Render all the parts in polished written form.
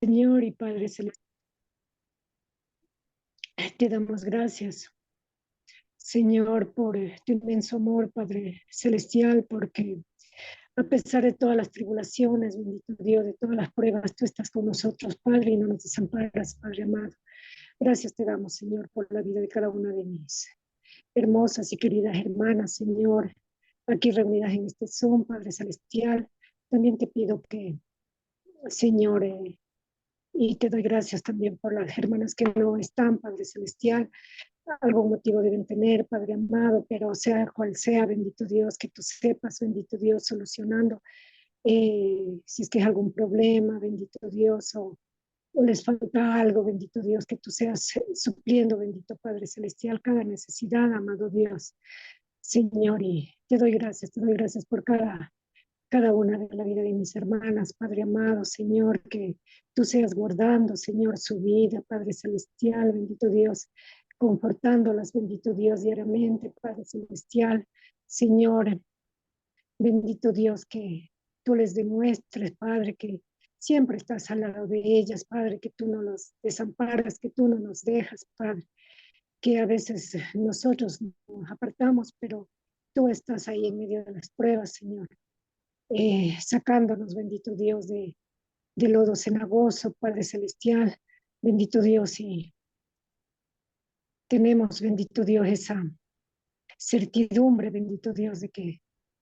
Señor y Padre Celestial, te damos gracias, Señor, por tu inmenso amor, Padre Celestial, porque a pesar de todas las tribulaciones, bendito Dios, de todas las pruebas, tú estás con nosotros, Padre, y no nos desamparas, Padre amado. Gracias te damos, Señor, por la vida de cada una de mis hermosas y queridas hermanas, Señor, aquí reunidas en este Zoom, Padre Celestial. También te pido que, Señor, y te doy gracias también por las hermanas que no están, Padre Celestial. Algún motivo deben tener, Padre amado, pero sea cual sea, bendito Dios, que tú sepas, bendito Dios, solucionando. Si es que es algún problema, bendito Dios, o les falta algo, bendito Dios, que tú seas supliendo, bendito Padre Celestial, cada necesidad, amado Dios. Señor, y te doy gracias por cada una de la vida de mis hermanas, Padre amado, Señor, que tú seas guardando, Señor, su vida, Padre Celestial, bendito Dios, confortándolas, bendito Dios, diariamente, Padre Celestial, Señor, bendito Dios, que tú les demuestres, Padre, que siempre estás al lado de ellas, Padre, que tú no los desamparas, que tú no nos dejas, Padre, que a veces nosotros nos apartamos, pero tú estás ahí en medio de las pruebas, Señor, sacándonos, bendito Dios, de lodo cenagoso, Padre Celestial, bendito Dios, y tenemos, bendito Dios, esa certidumbre, bendito Dios, de que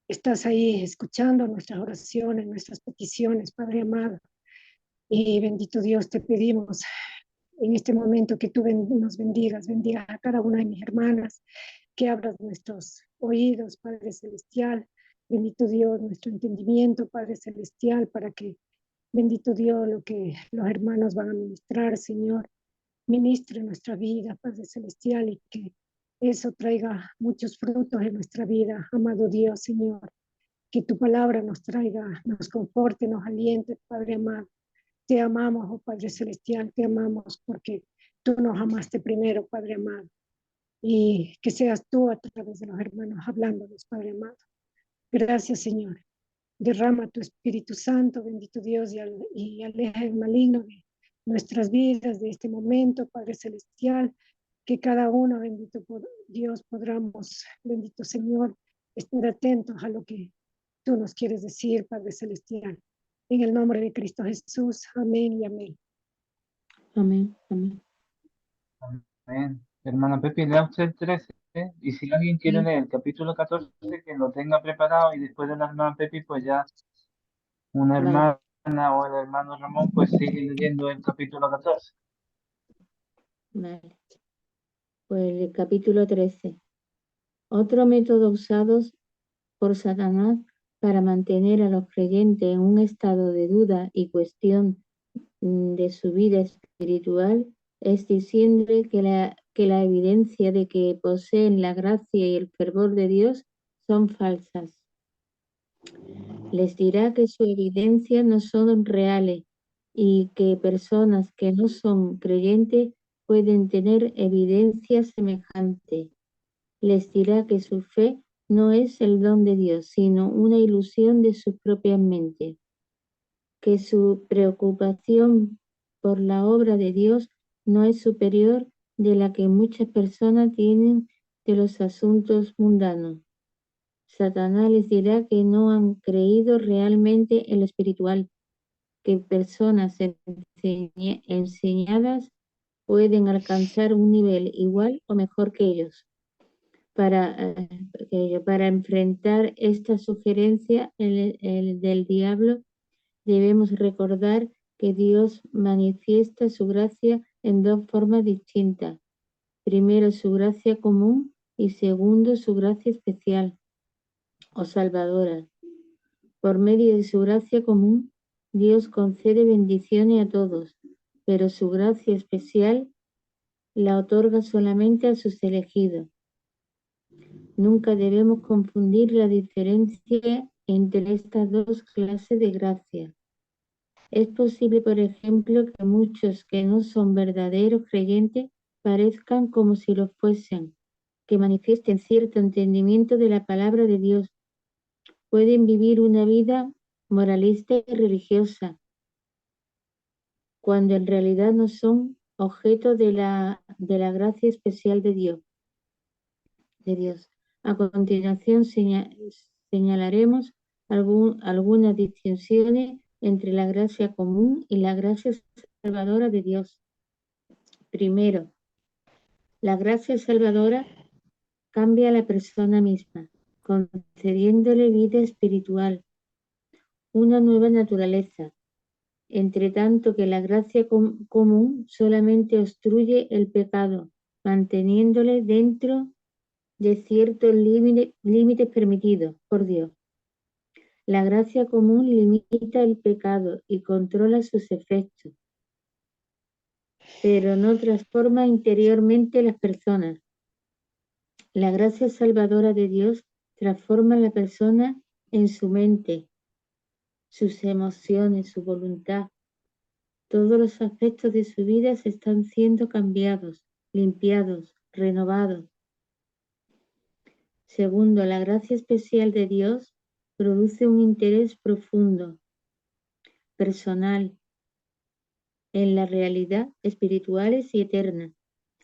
estás ahí escuchando nuestras oraciones, nuestras peticiones, Padre amado. Y bendito Dios, te pedimos en este momento que tú nos bendigas a cada una de mis hermanas, que abras nuestros oídos, Padre Celestial. Bendito Dios, nuestro entendimiento, Padre Celestial, para que, bendito Dios, lo que los hermanos van a ministrar, Señor, ministre nuestra vida, Padre Celestial, y que eso traiga muchos frutos en nuestra vida, amado Dios, Señor. Que tu palabra nos traiga, nos conforte, nos aliente, Padre amado. Te amamos, oh Padre Celestial, te amamos porque tú nos amaste primero, Padre amado. Y que seas tú a través de los hermanos hablándonos, Padre amado. Gracias, Señor. Derrama tu Espíritu Santo, bendito Dios, y aleja el maligno de nuestras vidas, de este momento, Padre Celestial, que cada uno, bendito Dios, podamos, bendito Señor, estar atentos a lo que tú nos quieres decir, Padre Celestial. En el nombre de Cristo Jesús, amén y amén. Amén, amén. Amén. Hermana Pepi, lea usted el 13, y si alguien quiere leer el capítulo 14, que lo tenga preparado, y después de la hermana Pepi, pues ya una hermana o el hermano Ramón, pues sigue leyendo el capítulo 14. Vale. Pues el capítulo 13. Otro método usado por Satanás para mantener a los creyentes en un estado de duda y cuestión de su vida espiritual es diciéndole que la evidencia de que poseen la gracia y el fervor de Dios son falsas. Les dirá que su evidencia no son reales y que personas que no son creyentes pueden tener evidencia semejante. Les dirá que su fe no es el don de Dios, sino una ilusión de sus propias mentes, que su preocupación por la obra de Dios no es superior de la que muchas personas tienen de los asuntos mundanos. Satanás les dirá que no han creído realmente en lo espiritual, que personas enseñadas pueden alcanzar un nivel igual o mejor que ellos. Para enfrentar esta sugerencia del diablo, debemos recordar que Dios manifiesta su gracia en dos formas distintas. Primero, su gracia común y segundo, su gracia especial o salvadora. Por medio de su gracia común, Dios concede bendiciones a todos, pero su gracia especial la otorga solamente a sus elegidos. Nunca debemos confundir la diferencia entre estas dos clases de gracia. Es posible, por ejemplo, que muchos que no son verdaderos creyentes parezcan como si lo fuesen, que manifiesten cierto entendimiento de la palabra de Dios. Pueden vivir una vida moralista y religiosa, cuando en realidad no son objeto de la gracia especial de Dios. A continuación señalaremos algunas distinciones entre la gracia común y la gracia salvadora de Dios. Primero, la gracia salvadora cambia a la persona misma, concediéndole vida espiritual, una nueva naturaleza, entre tanto que la gracia común solamente obstruye el pecado, manteniéndole dentro de ciertos límites permitidos por Dios. La gracia común limita el pecado y controla sus efectos, pero no transforma interiormente las personas. La gracia salvadora de Dios transforma a la persona en su mente, sus emociones, su voluntad. Todos los aspectos de su vida se están siendo cambiados, limpiados, renovados. Segundo, la gracia especial de Dios produce un interés profundo, personal, en la realidad espirituales y eternas,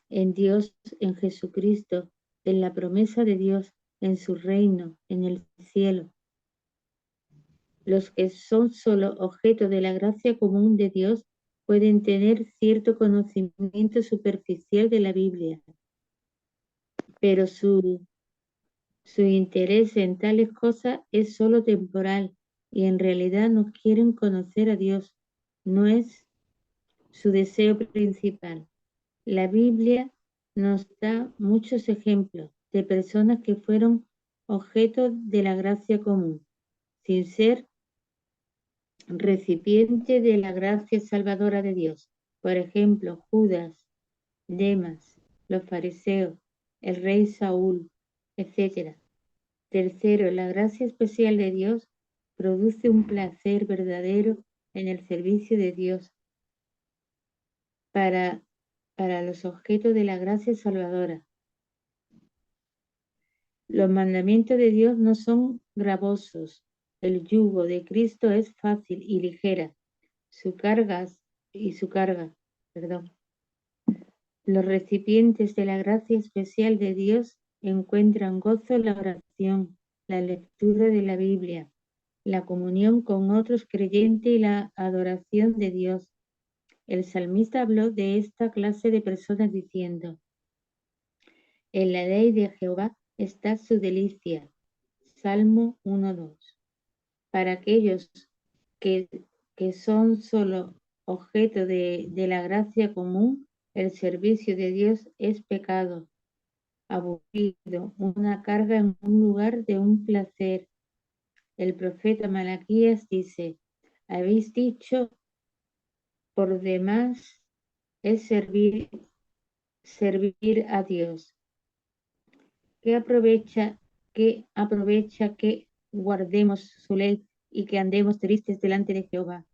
en Dios, en Jesucristo, en la promesa de Dios, en su reino, en el cielo. Los que son solo objeto de la gracia común de Dios pueden tener cierto conocimiento superficial de la Biblia, pero su interés en tales cosas es solo temporal y en realidad no quieren conocer a Dios. No es su deseo principal. La Biblia nos da muchos ejemplos de personas que fueron objeto de la gracia común, sin ser recipiente de la gracia salvadora de Dios. Por ejemplo, Judas, Demas, los fariseos, el rey Saúl, etc. Tercero, la gracia especial de Dios produce un placer verdadero en el servicio de Dios para los objetos de la gracia salvadora. Los mandamientos de Dios no son gravosos. El yugo de Cristo es fácil y ligera. Su carga. Los recipientes de la gracia especial de Dios encuentran gozo en la oración, la lectura de la Biblia, la comunión con otros creyentes y la adoración de Dios. El salmista habló de esta clase de personas diciendo: en la ley de Jehová está su delicia. Salmo 1:2. Para aquellos que son solo objeto de la gracia común, el servicio de Dios es pecado, aburrido, una carga en un lugar de un placer. El profeta Malaquías dice: habéis dicho, por demás es servir a Dios. ¿Qué aprovecha que guardemos su ley y que andemos tristes delante de Jehová?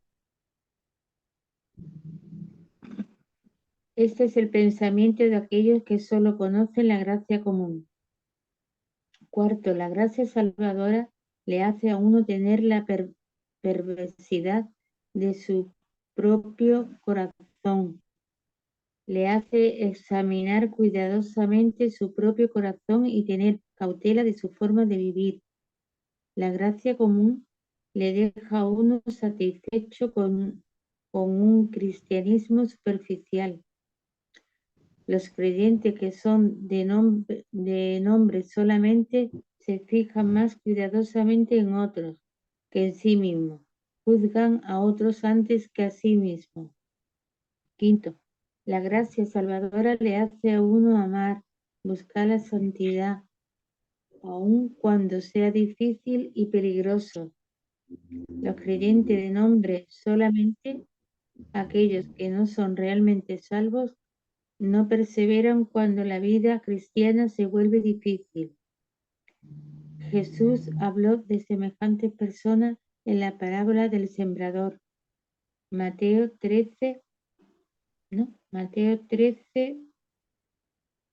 Este es el pensamiento de aquellos que solo conocen la gracia común. Cuarto, la gracia salvadora le hace a uno tener la perversidad de su propio corazón. Le hace examinar cuidadosamente su propio corazón y tener cautela de su forma de vivir. La gracia común le deja a uno satisfecho con un cristianismo superficial. Los creyentes que son de nombre solamente se fijan más cuidadosamente en otros que en sí mismos. Juzgan a otros antes que a sí mismos. Quinto, la gracia salvadora le hace a uno amar, buscar la santidad, aun cuando sea difícil y peligroso. Los creyentes de nombre solamente, aquellos que no son realmente salvos, no perseveran cuando la vida cristiana se vuelve difícil. Jesús habló de semejantes personas en la parábola del sembrador. Mateo 13,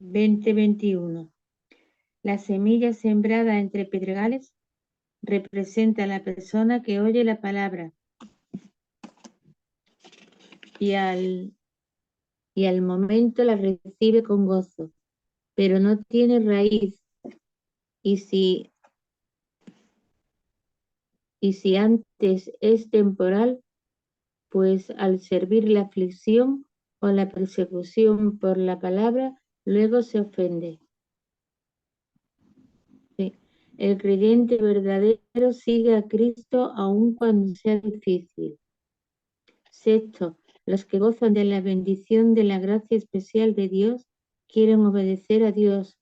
20-21. La semilla sembrada entre pedregales representa a la persona que oye la palabra, y al momento la recibe con gozo, pero no tiene raíz. Y si antes es temporal, pues al servir la aflicción o la persecución por la palabra, luego se ofende. Sí. El creyente verdadero sigue a Cristo aun cuando sea difícil. Sexto, los que gozan de la bendición de la gracia especial de Dios quieren obedecer a Dios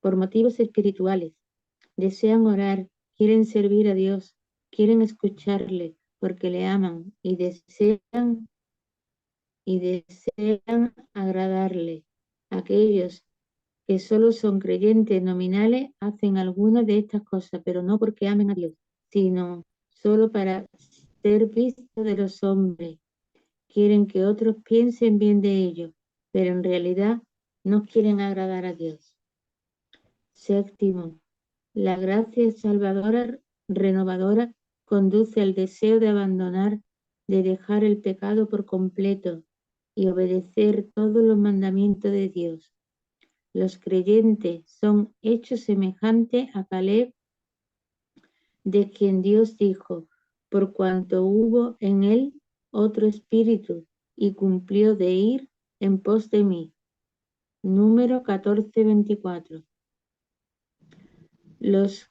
por motivos espirituales. Desean orar, quieren servir a Dios, quieren escucharle porque le aman y desean agradarle. Aquellos que solo son creyentes nominales hacen algunas de estas cosas, pero no porque amen a Dios, sino solo para ser vistos de los hombres. Quieren que otros piensen bien de ellos, pero en realidad no quieren agradar a Dios. Séptimo, la gracia salvadora, renovadora, conduce al deseo de abandonar, de dejar el pecado por completo y obedecer todos los mandamientos de Dios. Los creyentes son hechos semejantes a Caleb, de quien Dios dijo, por cuanto hubo en él otro espíritu y cumplió de ir en pos de mí. Número 14:24. Los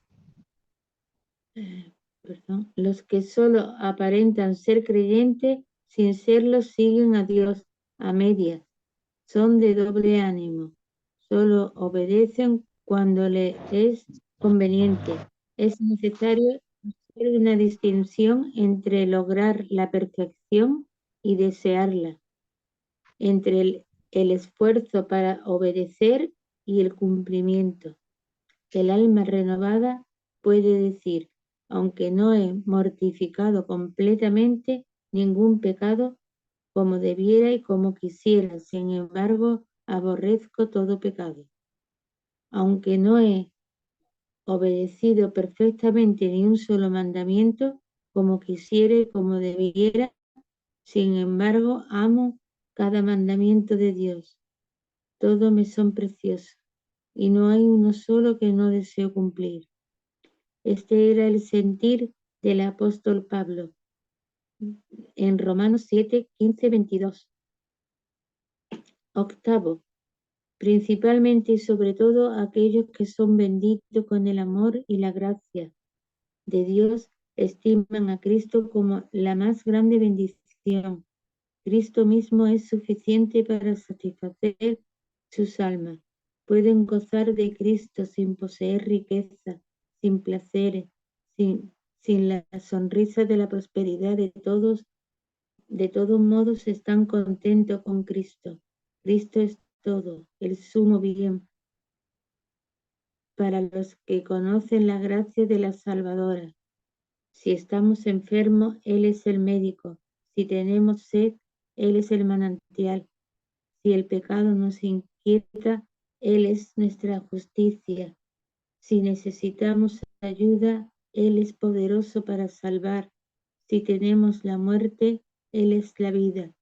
que solo aparentan ser creyentes sin serlo siguen a Dios a medias. Son de doble ánimo. Solo obedecen cuando le es conveniente. Es necesario hacer una distinción entre lograr la perfección y desearla, entre el esfuerzo para obedecer y el cumplimiento. El alma renovada puede decir, aunque no he mortificado completamente ningún pecado como debiera y como quisiera, sin embargo, aborrezco todo pecado. Aunque no he obedecido perfectamente ni un solo mandamiento como quisiera y como debiera, sin embargo, amo cada mandamiento de Dios. Todos me son preciosos y no hay uno solo que no deseo cumplir. Este era el sentir del apóstol Pablo en Romanos 7:15-22. Octavo, principalmente y sobre todo aquellos que son benditos con el amor y la gracia de Dios estiman a Cristo como la más grande bendición. Cristo mismo es suficiente para satisfacer sus almas. Pueden gozar de Cristo sin poseer riqueza, sin placeres, sin la sonrisa de la prosperidad de todos. De todos modos están contentos con Cristo. Cristo es todo, el sumo bien. Para los que conocen la gracia de la Salvadora. Si estamos enfermos, Él es el médico. Si tenemos sed, Él es el manantial. Si el pecado nos inquieta, Él es nuestra justicia. Si necesitamos ayuda, Él es poderoso para salvar. Si tenemos la muerte, Él es la vida.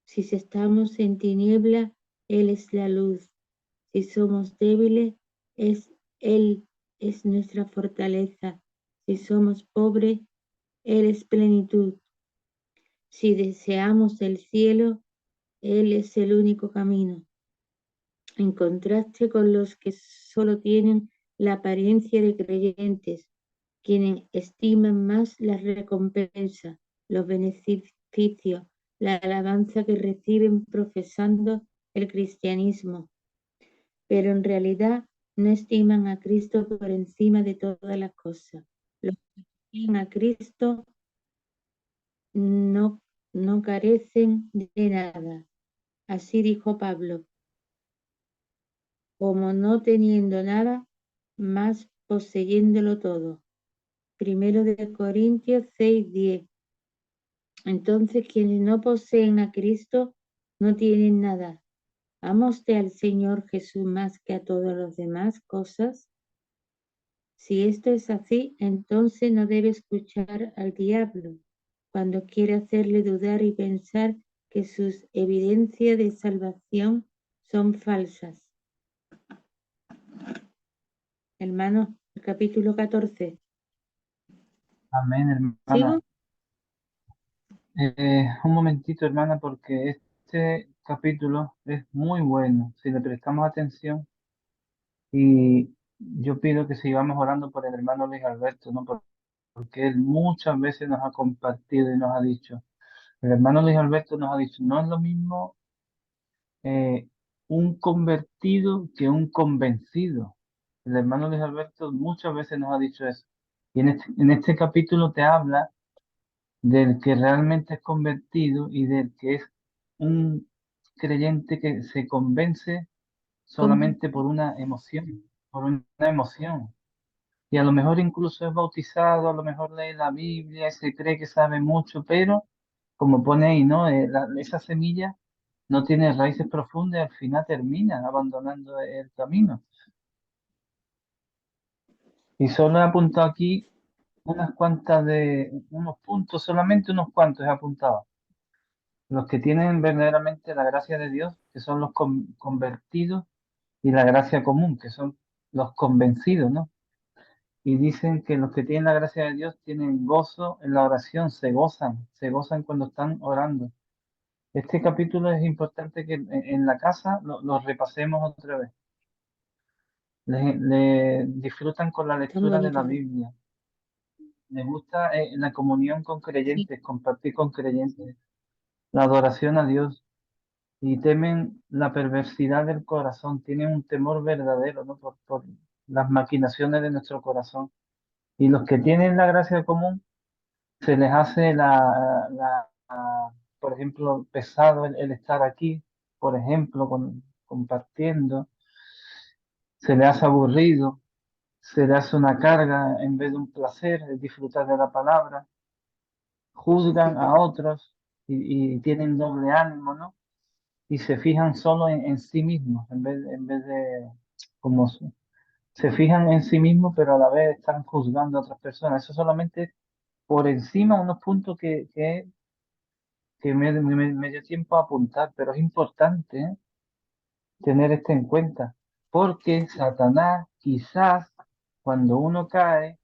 Si estamos en tiniebla, Él es la luz. Si somos débiles, Él es nuestra fortaleza. Si somos pobres, Él es plenitud. Si deseamos el cielo, Él es el único camino. En contraste con los que solo tienen la apariencia de creyentes, quienes estiman más la recompensa, los beneficios, la alabanza que reciben profesando el cristianismo, pero en realidad no estiman a Cristo por encima de todas las cosas. Los que estiman a Cristo no carecen de nada. Así dijo Pablo, como no teniendo nada, más poseyéndolo todo. Primero de Corintios 6:10. Entonces quienes no poseen a Cristo no tienen nada. ¿Ama usted al Señor Jesús más que a todas las demás cosas? Si esto es así, entonces no debe escuchar al diablo cuando quiere hacerle dudar y pensar que sus evidencias de salvación son falsas. Hermanos, el capítulo 14. Amén, hermana. ¿Sigo? Un momentito, hermana, porque este capítulo es muy bueno, si le prestamos atención. Y yo pido que sigamos orando por el hermano Luis Alberto, ¿no? Porque él muchas veces nos ha compartido y nos ha dicho, el hermano Luis Alberto nos ha dicho, no es lo mismo un convertido que un convencido. El hermano Luis Alberto muchas veces nos ha dicho eso. Y en este capítulo te habla del que realmente es convertido y del que es un creyente que se convence solamente por una emoción, por una emoción. Y a lo mejor incluso es bautizado, a lo mejor lee la Biblia y se cree que sabe mucho, pero como pone ahí, ¿no? Esa semilla no tiene raíces profundas y al final termina abandonando el camino. Y solo he apuntado aquí unos puntos, solamente unos cuantos he apuntado. Los que tienen verdaderamente la gracia de Dios, que son los convertidos, y la gracia común, que son los convencidos, ¿no? Y dicen que los que tienen la gracia de Dios tienen gozo en la oración, se gozan cuando están orando. Este capítulo es importante que en la casa lo repasemos otra vez. Le disfrutan con la Está muy lectura de la bonito. Biblia. Les gusta la comunión con Sí. creyentes, compartir con creyentes, la adoración a Dios. Y temen la perversidad del corazón, tienen un temor verdadero, ¿no? Por las maquinaciones de nuestro corazón. Y los que tienen la gracia común, se les hace por ejemplo, pesado el estar aquí, por ejemplo, compartiendo, se les hace aburrido, se les hace una carga en vez de un placer, el disfrutar de la palabra, juzgan a otros y tienen doble ánimo, ¿no? Y se fijan solo en sí mismos, en vez de, como se fijan en sí mismos, pero a la vez están juzgando a otras personas. Eso solamente por encima, unos puntos que me dio tiempo a apuntar, pero es importante, ¿eh? Tener esto en cuenta, porque Satanás quizás cuando uno cae,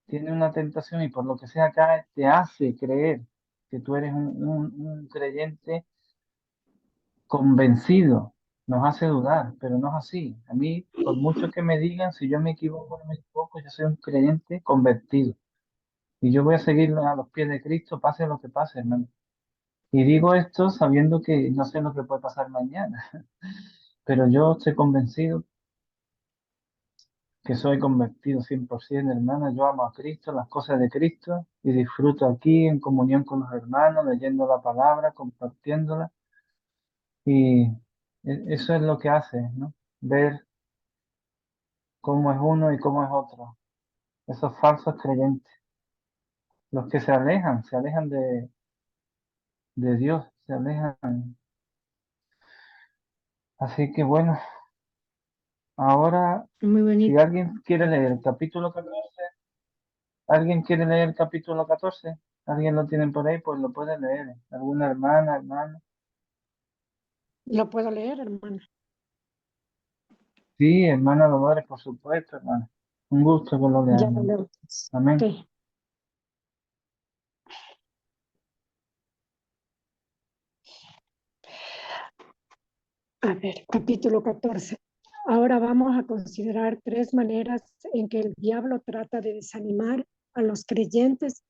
tiene una tentación y por lo que sea cae, te hace creer que tú eres un creyente convencido, nos hace dudar, pero no es así. A mí, por mucho que me digan, si yo me equivoco o no me equivoco, yo soy un creyente convertido. Y yo voy a seguir a los pies de Cristo, pase lo que pase, hermano. Y digo esto sabiendo que no sé lo que puede pasar mañana, pero yo estoy convencido que soy convertido 100%, hermano. Yo amo a Cristo, las cosas de Cristo, y disfruto aquí en comunión con los hermanos, leyendo la palabra, compartiéndola. Y eso es lo que hace, ¿no? Ver cómo es uno y cómo es otro. Esos falsos creyentes, los que se alejan de Dios, se alejan. Así que bueno, ahora, Muy si bonito. alguien quiere leer el capítulo 14, ¿alguien quiere leer el capítulo 14? ¿Alguien lo tiene por ahí? Pues lo puede leer. ¿Alguna hermana, hermano? ¿Lo puedo leer, hermana? Sí, hermana Dolores, por supuesto, hermana. Un gusto que lo Ya lo leamos. leo. Amén. Ok. A ver, capítulo 14. Ahora vamos a considerar tres maneras en que el diablo trata de desanimar a los creyentes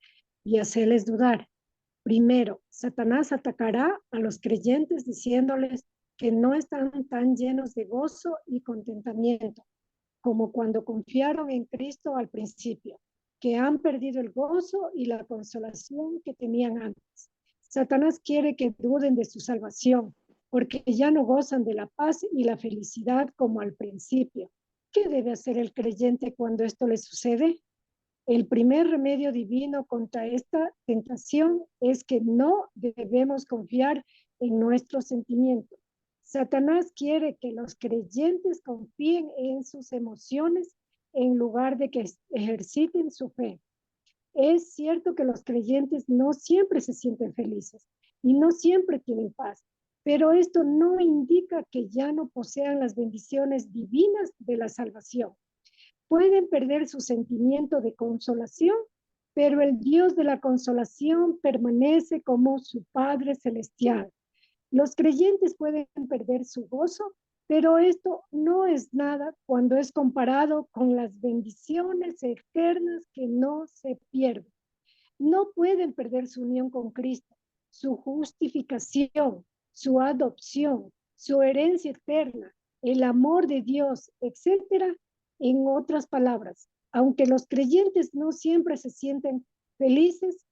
y hacerles dudar. Primero, Satanás atacará a los creyentes diciéndoles que no están tan llenos de gozo y contentamiento como cuando confiaron en Cristo al principio, que han perdido el gozo y la consolación que tenían antes. Satanás quiere que duden de su salvación, porque ya no gozan de la paz y la felicidad como al principio. ¿Qué debe hacer el creyente cuando esto le sucede? El primer remedio divino contra esta tentación es que no debemos confiar en nuestros sentimientos. Satanás quiere que los creyentes confíen en sus emociones en lugar de que ejerciten su fe. Es cierto que los creyentes no siempre se sienten felices, y no siempre tienen paz. Pero esto no indica que ya no posean las bendiciones divinas de la salvación. Pueden perder su sentimiento de consolación, pero el Dios de la consolación permanece como su Padre Celestial. Los creyentes pueden perder su gozo, pero esto no es nada cuando es comparado con las bendiciones eternas que no se pierden. No pueden perder su unión con Cristo, su justificación, su adopción, su herencia eterna, el amor de Dios, etcétera. En otras palabras, aunque los creyentes no siempre se sienten felices,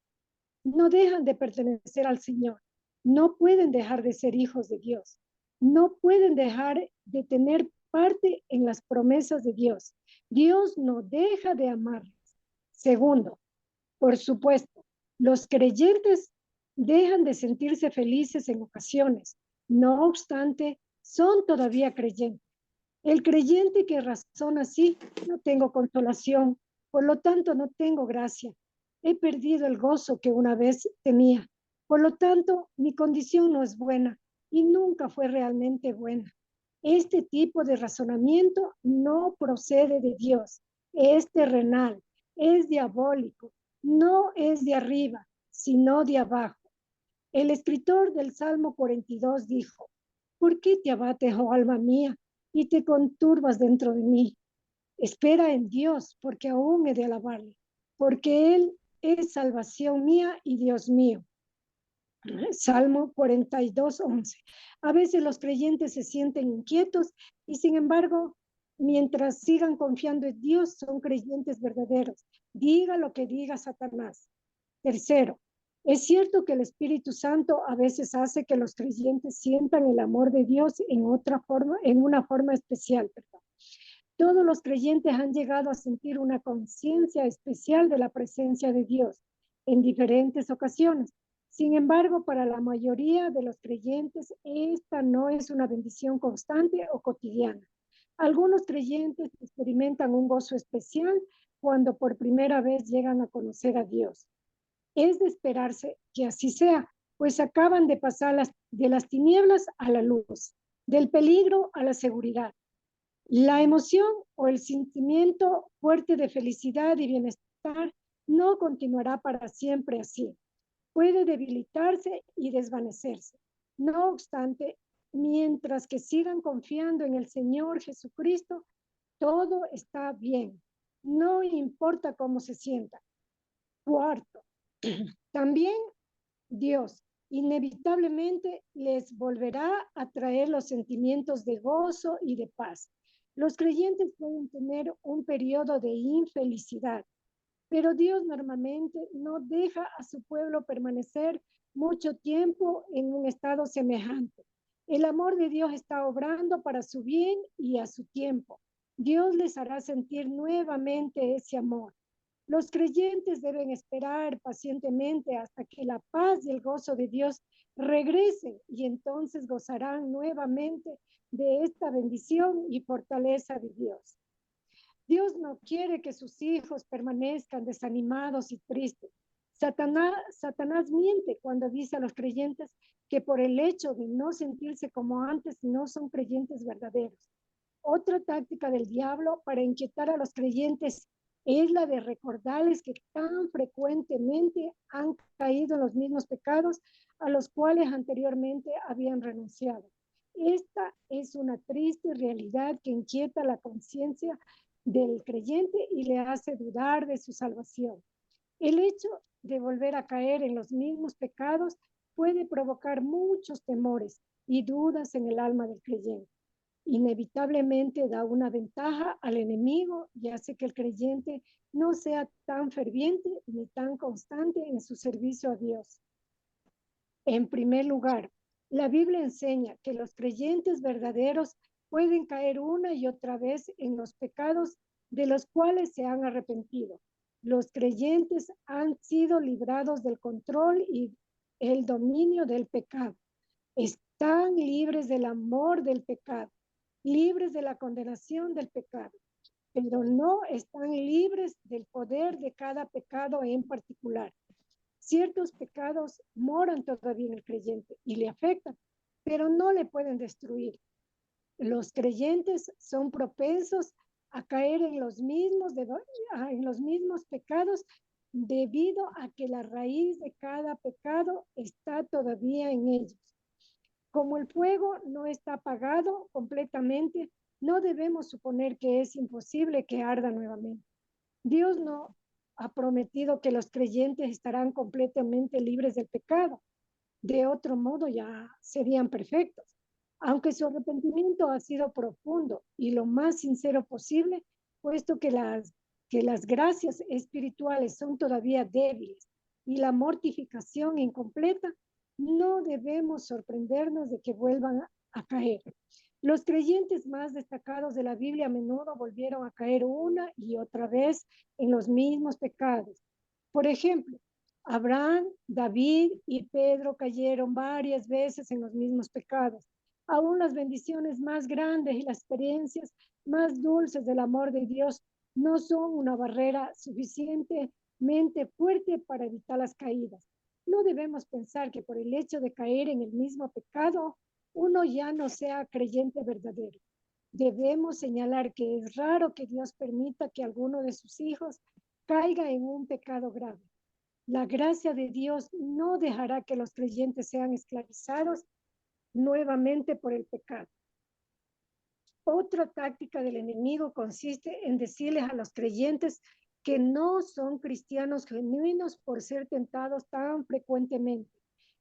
no dejan de pertenecer al Señor, no pueden dejar de ser hijos de Dios, no pueden dejar de tener parte en las promesas de Dios. Dios no deja de amarles. Segundo, por supuesto, los creyentes dejan de sentirse felices en ocasiones. No obstante, son todavía creyentes. El creyente que razona así, no tengo consolación, por lo tanto no tengo gracia. He perdido el gozo que una vez tenía. Por lo tanto, mi condición no es buena y nunca fue realmente buena. Este tipo de razonamiento no procede de Dios, es terrenal, es diabólico, no es de arriba, sino de abajo. El escritor del Salmo 42 dijo: ¿por qué te abates, oh alma mía, y te conturbas dentro de mí? Espera en Dios, porque aún he de alabarle, porque Él es salvación mía y Dios mío. Salmo 42, 11. A veces los creyentes se sienten inquietos y sin embargo, mientras sigan confiando en Dios, son creyentes verdaderos. Diga lo que diga Satanás. Tercero, es cierto que el Espíritu Santo a veces hace que los creyentes sientan el amor de Dios en una forma especial. Perdón. Todos los creyentes han llegado a sentir una conciencia especial de la presencia de Dios en diferentes ocasiones. Sin embargo, para la mayoría de los creyentes, esta no es una bendición constante o cotidiana. Algunos creyentes experimentan un gozo especial cuando por primera vez llegan a conocer a Dios. Es de esperarse que así sea, pues acaban de pasar de las tinieblas a la luz, del peligro a la seguridad. La emoción o el sentimiento fuerte de felicidad y bienestar no continuará para siempre así. Puede debilitarse y desvanecerse. No obstante, mientras que sigan confiando en el Señor Jesucristo, todo está bien. No importa cómo se sienta. Cuarto, también Dios inevitablemente les volverá a traer los sentimientos de gozo y de paz. Los creyentes pueden tener un periodo de infelicidad, pero Dios normalmente no deja a su pueblo permanecer mucho tiempo en un estado semejante. El amor de Dios está obrando para su bien y a su tiempo. Dios les hará sentir nuevamente ese amor. Los creyentes deben esperar pacientemente hasta que la paz y el gozo de Dios regresen y entonces gozarán nuevamente de esta bendición y fortaleza de Dios. Dios no quiere que sus hijos permanezcan desanimados y tristes. Satanás miente cuando dice a los creyentes que por el hecho de no sentirse como antes no son creyentes verdaderos. Otra táctica del diablo para inquietar a los creyentes es la de recordarles que tan frecuentemente han caído en los mismos pecados a los cuales anteriormente habían renunciado. Esta es una triste realidad que inquieta la conciencia del creyente y le hace dudar de su salvación. El hecho de volver a caer en los mismos pecados puede provocar muchos temores y dudas en el alma del creyente. Inevitablemente da una ventaja al enemigo y hace que el creyente no sea tan ferviente ni tan constante en su servicio a Dios. En primer lugar, la Biblia enseña que los creyentes verdaderos pueden caer una y otra vez en los pecados de los cuales se han arrepentido. Los creyentes han sido librados del control y el dominio del pecado. Están libres del amor del pecado, libres de la condenación del pecado, pero no están libres del poder de cada pecado en particular. Ciertos pecados moran todavía en el creyente y le afectan, pero no le pueden destruir. Los creyentes son propensos a caer en los mismos pecados debido a que la raíz de cada pecado está todavía en ellos. Como el fuego no está apagado completamente, no debemos suponer que es imposible que arda nuevamente. Dios no ha prometido que los creyentes estarán completamente libres del pecado. De otro modo ya serían perfectos. Aunque su arrepentimiento ha sido profundo y lo más sincero posible, puesto que las gracias espirituales son todavía débiles y la mortificación incompleta, no debemos sorprendernos de que vuelvan a caer. Los creyentes más destacados de la Biblia a menudo volvieron a caer una y otra vez en los mismos pecados. Por ejemplo, Abraham, David y Pedro cayeron varias veces en los mismos pecados. Aún las bendiciones más grandes y las experiencias más dulces del amor de Dios no son una barrera suficientemente fuerte para evitar las caídas. No debemos pensar que por el hecho de caer en el mismo pecado, uno ya no sea creyente verdadero. Debemos señalar que es raro que Dios permita que alguno de sus hijos caiga en un pecado grave. La gracia de Dios no dejará que los creyentes sean esclavizados nuevamente por el pecado. Otra táctica del enemigo consiste en decirles a los creyentes que no son cristianos genuinos por ser tentados tan frecuentemente.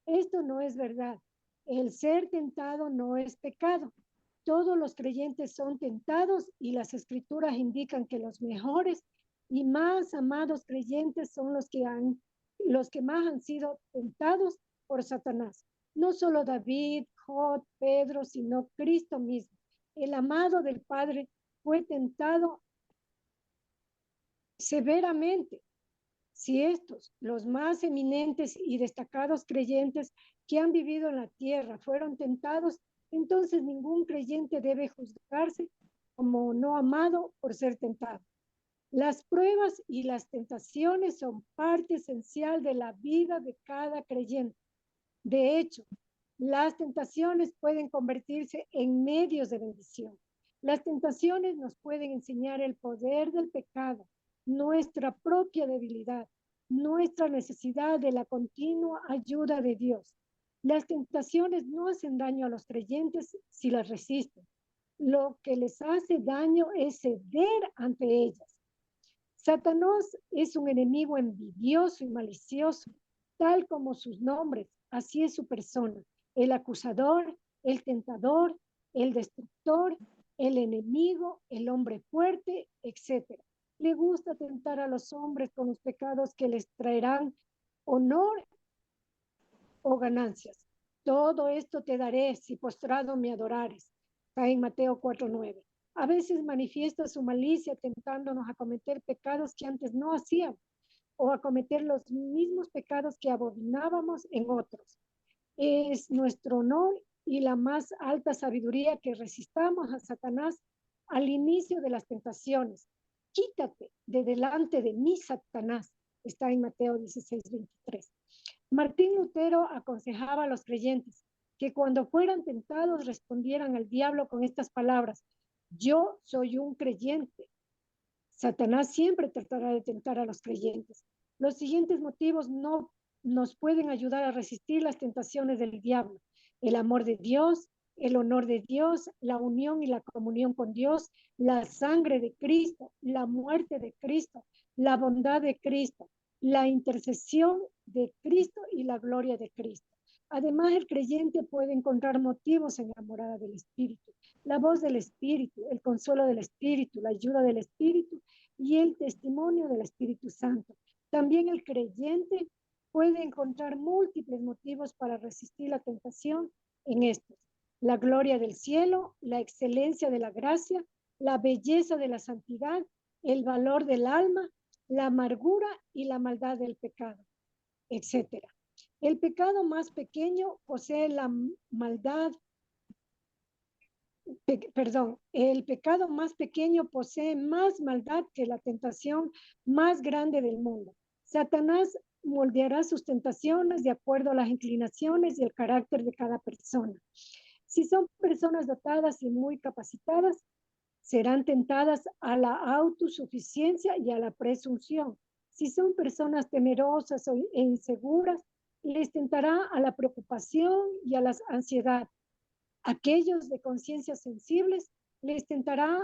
Esto no es verdad. El ser tentado no es pecado. Todos los creyentes son tentados y las escrituras indican que los mejores y más amados creyentes son los que más han sido tentados por Satanás. No solo David, Job, Pedro, sino Cristo mismo. El amado del Padre fue tentado severamente. Si estos, los más eminentes y destacados creyentes que han vivido en la tierra, fueron tentados, entonces ningún creyente debe juzgarse como no amado por ser tentado. Las pruebas y las tentaciones son parte esencial de la vida de cada creyente. De hecho, las tentaciones pueden convertirse en medios de bendición. Las tentaciones nos pueden enseñar el poder del pecado, nuestra propia debilidad, nuestra necesidad de la continua ayuda de Dios. Las tentaciones no hacen daño a los creyentes si las resisten. Lo que les hace daño es ceder ante ellas. Satanás es un enemigo envidioso y malicioso, tal como sus nombres, así es su persona, el acusador, el tentador, el destructor, el enemigo, el hombre fuerte, etc. Le gusta tentar a los hombres con los pecados que les traerán honor o ganancias. Todo esto te daré si postrado me adorares. Está en Mateo 4:9. A veces manifiesta su malicia tentándonos a cometer pecados que antes no hacíamos o a cometer los mismos pecados que abominábamos en otros. Es nuestro honor y la más alta sabiduría que resistamos a Satanás al inicio de las tentaciones. Quítate de delante de mí, Satanás. Está en Mateo 16:23. Martín Lutero aconsejaba a los creyentes que cuando fueran tentados respondieran al diablo con estas palabras: yo soy un creyente. Satanás siempre tratará de tentar a los creyentes. Los siguientes motivos no nos pueden ayudar a resistir las tentaciones del diablo: el amor de Dios, el honor de Dios, la unión y la comunión con Dios, la sangre de Cristo, la muerte de Cristo, la bondad de Cristo, la intercesión de Cristo y la gloria de Cristo. Además, el creyente puede encontrar motivos en la morada del Espíritu, la voz del Espíritu, el consuelo del Espíritu, la ayuda del Espíritu y el testimonio del Espíritu Santo. También el creyente puede encontrar múltiples motivos para resistir la tentación en estos: la gloria del cielo, la excelencia de la gracia, la belleza de la santidad, el valor del alma, la amargura y la maldad del pecado, etc. El pecado más pequeño posee la maldad, el pecado más pequeño posee más maldad que la tentación más grande del mundo. Satanás moldeará sus tentaciones de acuerdo a las inclinaciones y el carácter de cada persona. Si son personas dotadas y muy capacitadas, serán tentadas a la autosuficiencia y a la presunción. Si son personas temerosas e inseguras, les tentará a la preocupación y a la ansiedad. Aquellos de conciencia sensibles les tentará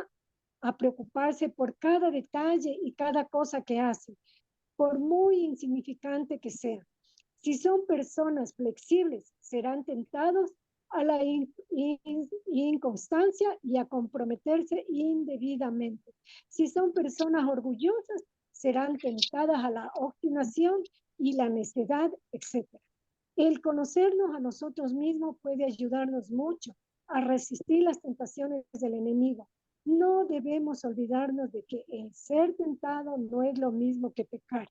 a preocuparse por cada detalle y cada cosa que hacen, por muy insignificante que sea. Si son personas flexibles, serán tentados a la inconstancia y a comprometerse indebidamente. Si son personas orgullosas, serán tentadas a la obstinación y la necedad, etc. El conocernos a nosotros mismos puede ayudarnos mucho a resistir las tentaciones del enemigo. No debemos olvidarnos de que el ser tentado no es lo mismo que pecar.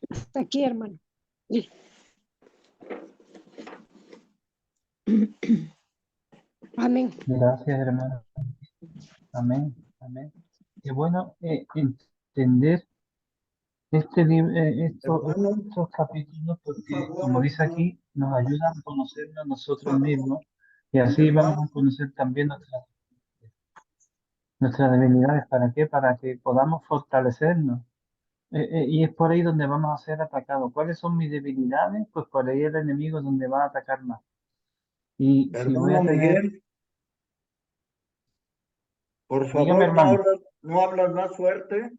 Hasta aquí, hermano. Amén. Gracias, hermano. Amén, amén. Qué bueno entender Hermano, estos capítulos, por porque, como favor, dice aquí, nos ayudan a conocernos a nosotros favor, mismos y así hermano, vamos a conocer también nuestras debilidades. ¿Para qué? Para que podamos fortalecernos. Y es por ahí donde vamos a ser atacados. ¿Cuáles son mis debilidades? Pues por ahí el enemigo es donde va a atacar más. Y si voy hermano a tener, Miguel, por dígame, favor, hermano, no hablas más fuerte,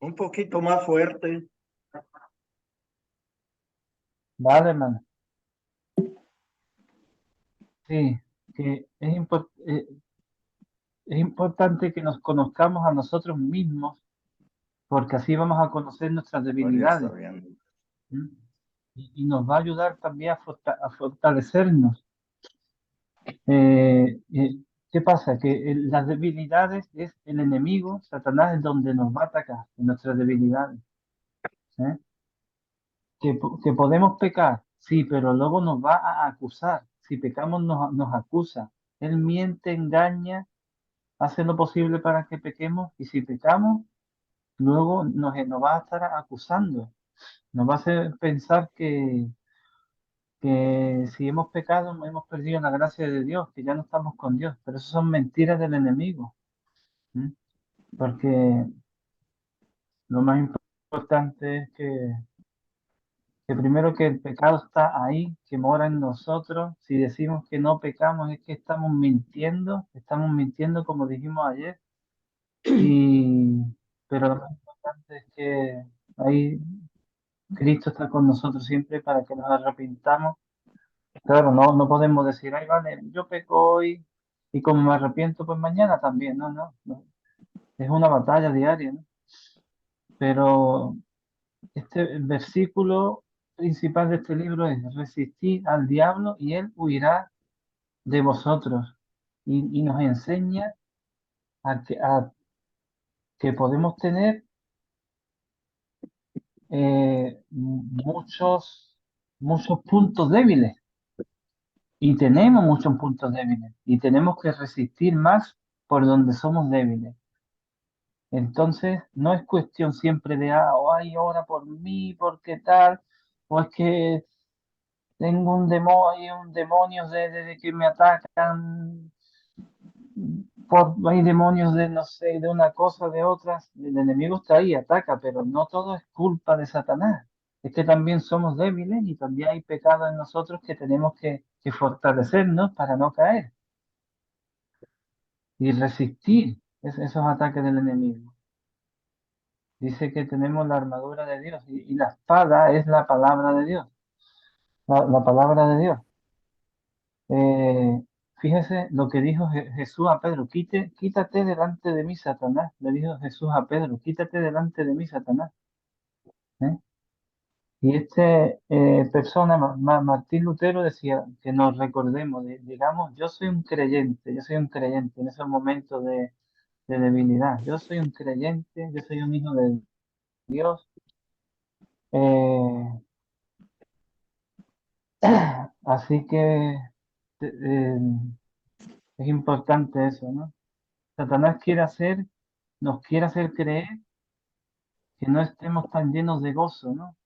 un poquito más fuerte. vale, hermano, sí, que es importante que nos conozcamos a nosotros mismos, porque así vamos a conocer nuestras Bueno, está debilidades. bien. ¿M? Y nos va a ayudar también a fortalecernos. ¿Qué pasa? Que las debilidades es el enemigo, Satanás, es donde nos va a atacar, en nuestras debilidades. ¿Eh? Que podemos pecar, sí, pero luego nos va a acusar. Si pecamos, nos acusa. Él miente, engaña, hace lo posible para que pequemos, y si pecamos, luego nos va a estar acusando. Nos va a hacer pensar que si hemos pecado, hemos perdido la gracia de Dios, que ya no estamos con Dios. Pero eso son mentiras del enemigo. ¿M? Porque lo más importante es que primero que el pecado está ahí, que mora en nosotros. Si decimos que no pecamos es que estamos mintiendo como dijimos ayer. Y, pero lo más importante es que ahí Cristo está con nosotros siempre para que nos arrepintamos. Claro, no podemos decir, ay, vale, yo peco hoy y como me arrepiento, pues mañana también. No. Es una batalla diaria, ¿no? Pero este versículo principal de este libro es resistir al diablo y él huirá de vosotros. Y nos enseña a que podemos tener muchos puntos débiles. Y tenemos muchos puntos débiles. Y tenemos que resistir más por donde somos débiles. Entonces, no es cuestión siempre de, ay, ora por mí, porque tal, o es que tengo un demonio de que me atacan, hay demonios de, no sé, de una cosa, de otras. El enemigo está ahí, ataca, pero no todo es culpa de Satanás. Es que también somos débiles y también hay pecado en nosotros que tenemos que fortalecernos para no caer y resistir esos ataques del enemigo. Dice que tenemos la armadura de Dios y la espada es la palabra de Dios, la palabra de Dios. Fíjese lo que dijo Jesús a Pedro, quítate delante de mí, Satanás, le dijo Jesús a Pedro, quítate delante de mí, Satanás. ¿Eh? Y persona, Martín Lutero, decía que nos recordemos, digamos, yo soy un creyente en esos momentos de debilidad, yo soy un creyente, yo soy un hijo de Dios. Eh, Así que eh, es importante eso, ¿no? Satanás nos quiere hacer creer que no estemos tan llenos de gozo, ¿no?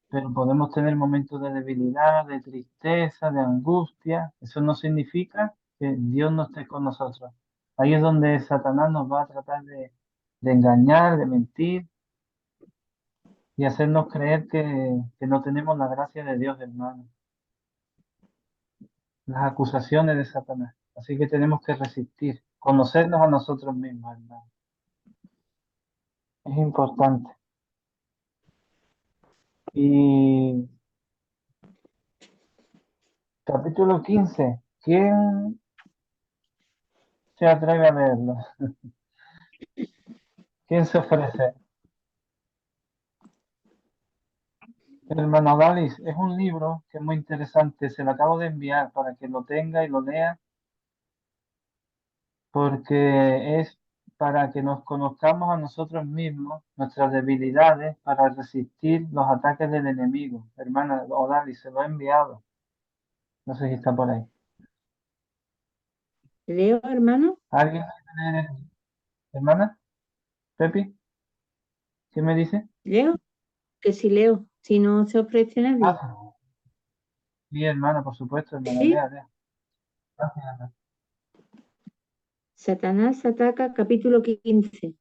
Pero podemos tener momentos de debilidad, de tristeza, de angustia. Eso no significa que Dios no esté con nosotros. Ahí es donde Satanás nos va a tratar de engañar, de mentir y hacernos creer que no tenemos la gracia de Dios, hermano. Las acusaciones de Satanás. Así que tenemos que resistir, conocernos a nosotros mismos, hermano. Es importante. Y capítulo 15. ¿Quién se atreve a leerlo? ¿Quién se ofrece? Hermano Dalis, es un libro que es muy interesante. Se lo acabo de enviar para que lo tenga y lo lea, porque es para que nos conozcamos a nosotros mismos, nuestras debilidades, para resistir los ataques del enemigo. Hermana Odalis, se lo he enviado. No sé si está por ahí. ¿Leo, hermano? ¿Alguien quiere leer? ¿Hermana? ¿Pepi? ¿Qué me dice? ¿Leo? Que si leo, si no se ofrece nadie. Ah, sí, hermana, por supuesto, hermana, ¿Sí? lea, lea. Gracias, hermana. Satanás ataca, capítulo 15.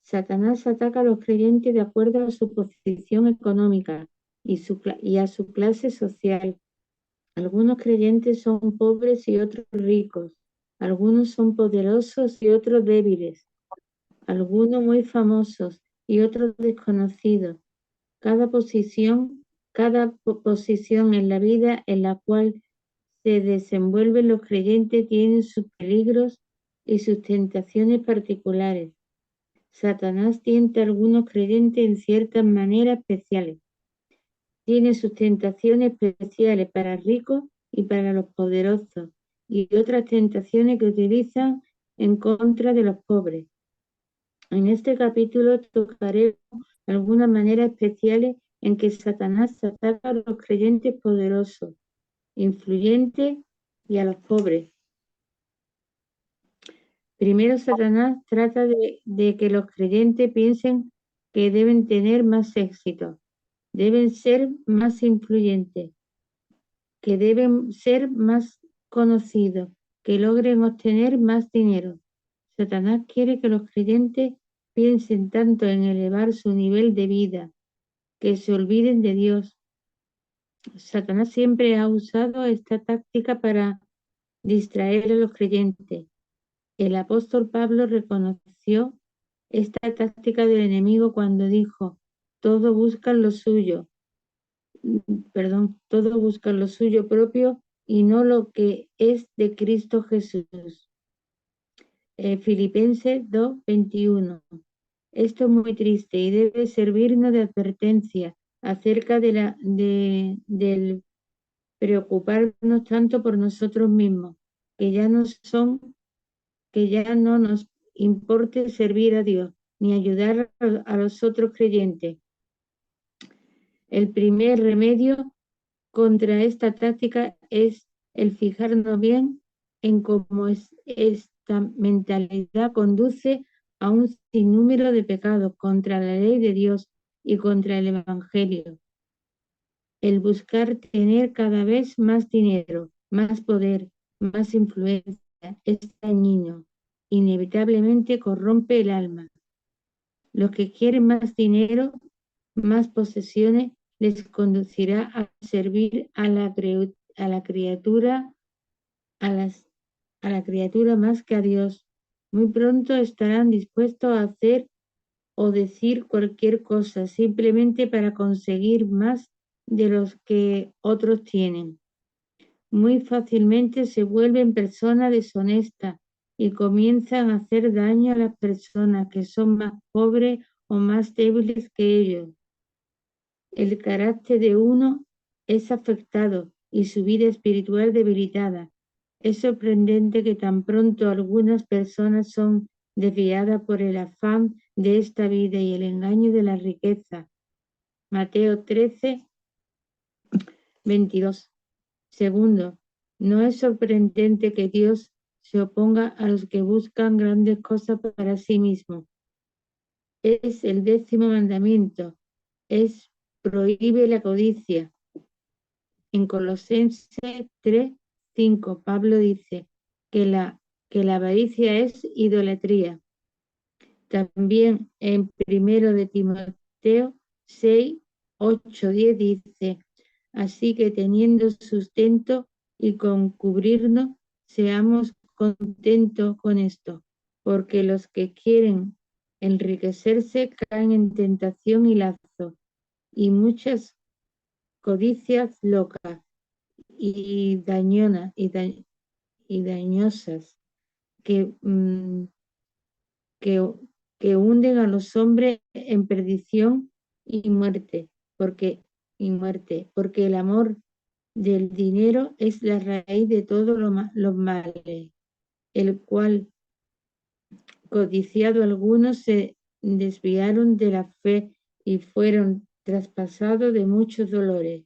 Satanás ataca a los creyentes de acuerdo a su posición económica y a su clase social. Algunos creyentes son pobres y otros ricos. Algunos son poderosos y otros débiles. Algunos muy famosos y otros desconocidos. Cada posición en la vida en la cual se desenvuelven los creyentes tiene sus peligros y sus tentaciones particulares. Satanás tienta a algunos creyentes en ciertas maneras especiales. Tiene sus tentaciones especiales para ricos y para los poderosos, y otras tentaciones que utilizan en contra de los pobres. En este capítulo tocaremos algunas maneras especiales en que Satanás ataca a los creyentes poderosos, influyentes y a los pobres. Primero, Satanás trata de que los creyentes piensen que deben tener más éxito, deben ser más influyentes, que deben ser más conocidos, que logren obtener más dinero. Satanás quiere que los creyentes piensen tanto en elevar su nivel de vida, que se olviden de Dios. Satanás siempre ha usado esta táctica para distraer a los creyentes. El apóstol Pablo reconoció esta táctica del enemigo cuando dijo: todos buscan lo suyo propio y no lo que es de Cristo Jesús. Filipenses 2:21. Esto es muy triste y debe servirnos de advertencia acerca del preocuparnos tanto por nosotros mismos, que ya no nos importe servir a Dios ni ayudar a los otros creyentes. El primer remedio contra esta táctica es el fijarnos bien en cómo esta mentalidad conduce a un sinnúmero de pecados contra la ley de Dios y contra el Evangelio. El buscar tener cada vez más dinero, más poder, más influencia es dañino. Inevitablemente corrompe el alma. Los que quieren más dinero, más posesiones, les conducirá a servir a la criatura más que a Dios. Muy pronto estarán dispuestos a hacer o decir cualquier cosa simplemente para conseguir más de los que otros tienen. Muy fácilmente se vuelven personas deshonestas y comienzan a hacer daño a las personas que son más pobres o más débiles que ellos. El carácter de uno es afectado y su vida espiritual debilitada. Es sorprendente que tan pronto algunas personas son desviadas por el afán de esta vida y el engaño de la riqueza. Mateo 13:22. Segundo, no es sorprendente que Dios se oponga a los que buscan grandes cosas para sí mismos. Es el 10º mandamiento. Prohíbe la codicia. En Colosenses 3:5, Pablo dice que la avaricia es idolatría. También en 1 de Timoteo 6:8-10 dice: así que teniendo sustento y con cubrirnos, seamos contentos con esto, porque los que quieren enriquecerse caen en tentación y lazo, y muchas codicias locas y dañosas que hunden a los hombres en perdición y muerte, porque el amor del dinero es la raíz de todos los males, el cual, codiciado algunos, se desviaron de la fe y fueron traspasados de muchos dolores.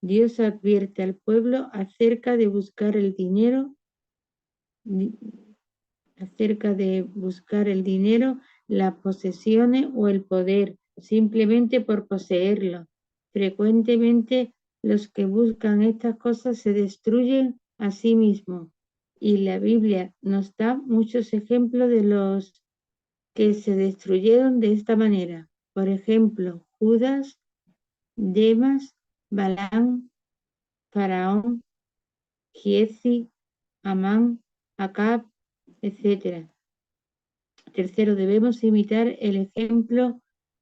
Dios advierte al pueblo acerca de buscar el dinero, las posesiones o el poder, simplemente por poseerlo. Frecuentemente los que buscan estas cosas se destruyen a sí mismos, y la Biblia nos da muchos ejemplos de los que se destruyeron de esta manera. Por ejemplo, Judas, Demas, Balaam, Faraón, Giezi, Amán, Acab, etc. Tercero, debemos imitar el ejemplo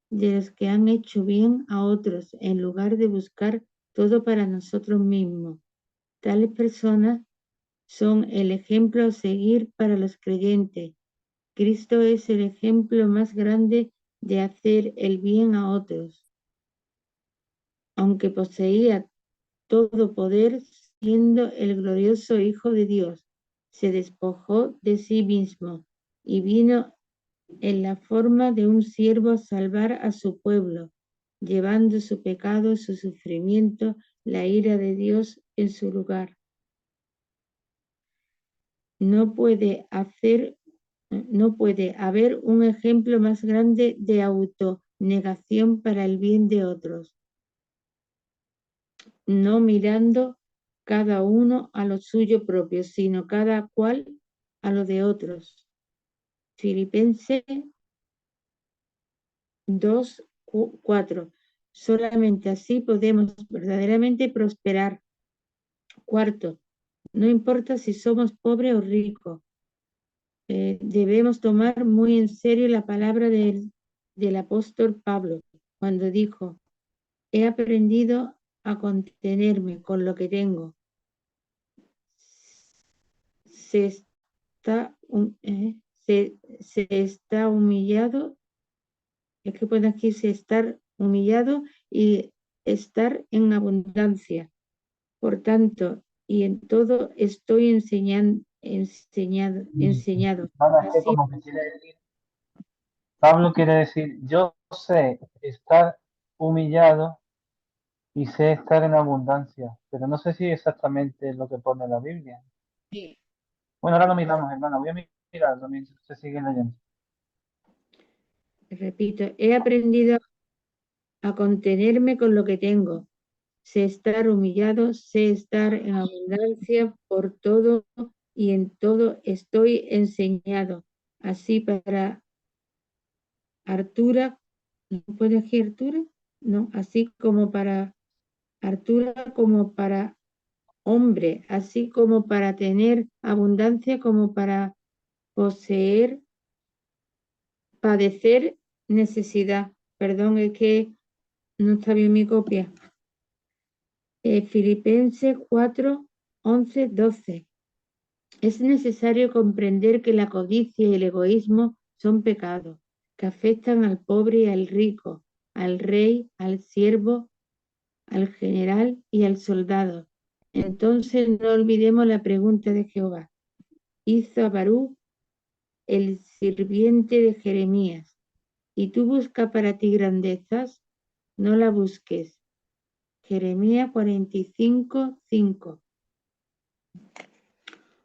de los que han hecho bien a otros en lugar de buscar todo para nosotros mismos. Tales personas son el ejemplo a seguir para los creyentes. Cristo es el ejemplo más grande de hacer el bien a otros. Aunque poseía todo poder, siendo el glorioso Hijo de Dios, se despojó de sí mismo y vino en la forma de un siervo a salvar a su pueblo, llevando su pecado, su sufrimiento, la ira de Dios en su lugar. No puede haber un ejemplo más grande de autonegación para el bien de otros, no mirando cada uno a lo suyo propio, sino cada cual a lo de otros. Filipenses 2:4. Solamente así podemos verdaderamente prosperar. Cuarto, no importa si somos pobres o ricos, debemos tomar muy en serio la palabra del apóstol Pablo, cuando dijo: he aprendido a contenerme con lo que tengo. Se está humillado, es que puede aquí estar humillado y estar en abundancia. Por tanto, y en todo estoy enseñado. Así, como que quiere decir, Pablo quiere decir, yo sé estar humillado y sé estar en abundancia, pero no sé si exactamente es lo que pone la Biblia. Sí. Bueno, ahora lo miramos, hermana. Voy a mirarlo mientras se sigue leyendo. Repito, he aprendido a contenerme con lo que tengo. Sé estar humillado, sé estar en abundancia, por todo y en todo estoy enseñado. Así para Artura, ¿no puede decir Artura? No, así como para Artura, como para hombre, así como para tener abundancia, como para poseer, padecer necesidad. Perdón, es que no está bien mi copia. Filipenses 4:11-12. Es necesario comprender que la codicia y el egoísmo son pecados que afectan al pobre y al rico, al rey, al siervo, al general y al soldado. Entonces no olvidemos la pregunta de Jehová. Hizo a Barú el sirviente de Jeremías. ¿Y tú buscas para ti grandezas? No la busques. Jeremías 45:5.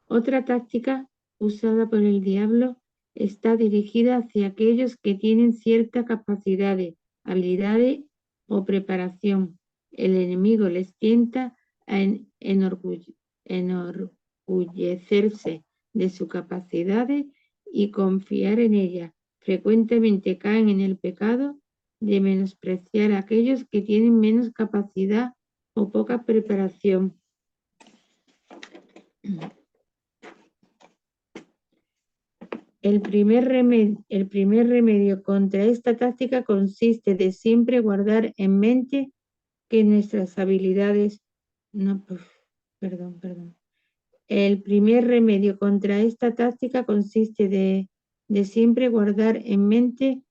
Otra táctica usada por el diablo está dirigida hacia aquellos que tienen cierta capacidad, habilidades o preparación. El enemigo les tienta a enorgullecerse de sus capacidades y confiar en ellas. Frecuentemente caen en el pecado de menospreciar a aquellos que tienen menos capacidad o poca preparación. El primer remedio contra esta táctica consiste de siempre guardar en mente que nuestras habilidades... El primer remedio contra esta táctica consiste de siempre guardar en mente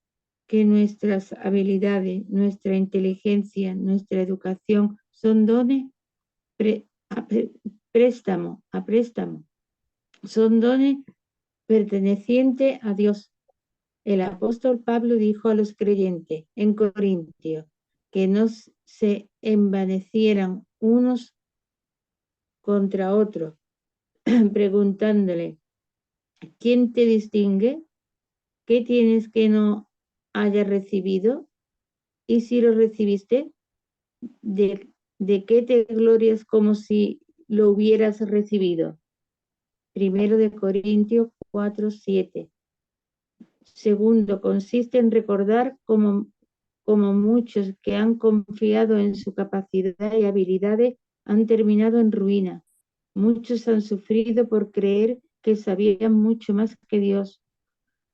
que nuestras habilidades, nuestra inteligencia, nuestra educación son dones a préstamo. Son dones pertenecientes a Dios. El apóstol Pablo dijo a los creyentes en Corintios que no se envanecieran unos contra otros, preguntándole, ¿quién te distingue? ¿Qué tienes que no hayas recibido? Y si lo recibiste, ¿de qué te glorias como si lo hubieras recibido? 1 Corintios 4:7. Segundo, consiste en recordar como muchos que han confiado en su capacidad y habilidades han terminado en ruina. Muchos han sufrido por creer que sabían mucho más que Dios.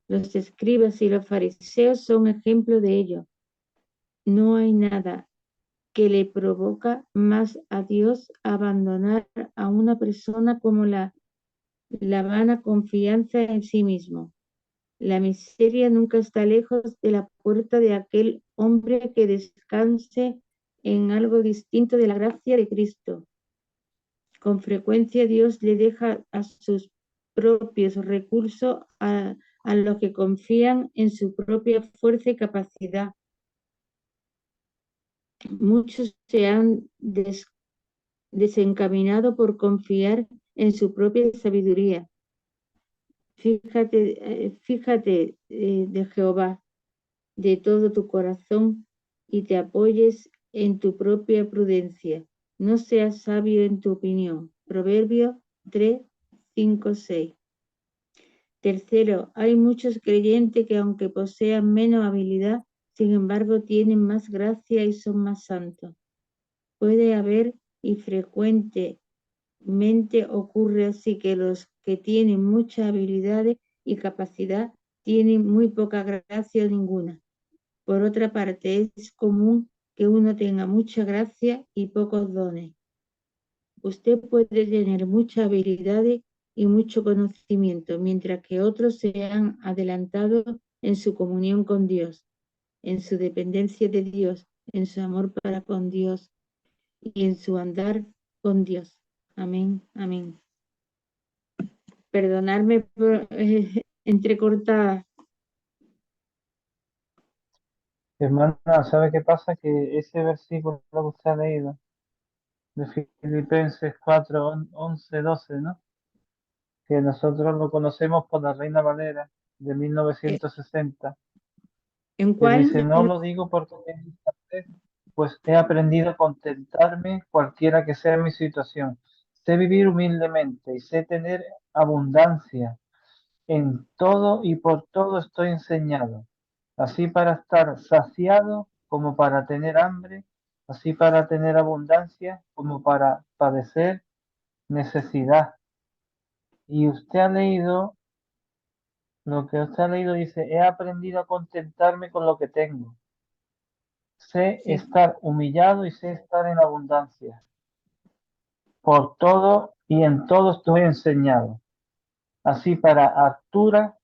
Los escribas y los fariseos son ejemplo de ello. No hay nada que le provoca más a Dios abandonar a una persona como la vana confianza en sí mismo. La miseria nunca está lejos de la puerta de aquel hombre que descanse en algo distinto de la gracia de Cristo. Con frecuencia Dios le deja a sus propios recursos a los que confían en su propia fuerza y capacidad. Muchos se han desencaminado por confiar en su propia sabiduría. Fíjate de Jehová de todo tu corazón y te apoyes en tu propia prudencia. No seas sabio en tu opinión. Proverbios 3, 5, 6. Tercero, hay muchos creyentes que aunque posean menos habilidad, sin embargo tienen más gracia y son más santos. Puede haber y frecuentemente ocurre así que los que tienen muchas habilidades y capacidad tienen muy poca gracia o ninguna. Por otra parte, es común que uno tenga mucha gracia y pocos dones. Usted puede tener muchas habilidades y mucho conocimiento, mientras que otros se han adelantado en su comunión con Dios, en su dependencia de Dios, en su amor para con Dios y en su andar con Dios. Amén, amén. Perdonadme por entrecortada. Hermana, ¿sabe qué pasa? Que ese versículo que usted ha leído, de Filipenses 4, 11, 12, ¿no? Que nosotros lo conocemos por la Reina Valera de 1960, ¿En que cuál? dice, no lo digo porque pues he aprendido a contentarme cualquiera que sea mi situación. Sé vivir humildemente y sé tener abundancia. En todo y por todo estoy enseñado, así para estar saciado como para tener hambre, así para tener abundancia como para padecer necesidad. Y usted ha leído, lo que usted ha leído dice, he aprendido a contentarme con lo que tengo. Sé Sí. estar humillado y sé estar en abundancia. Por todo y en todo estoy enseñado. Así para altura,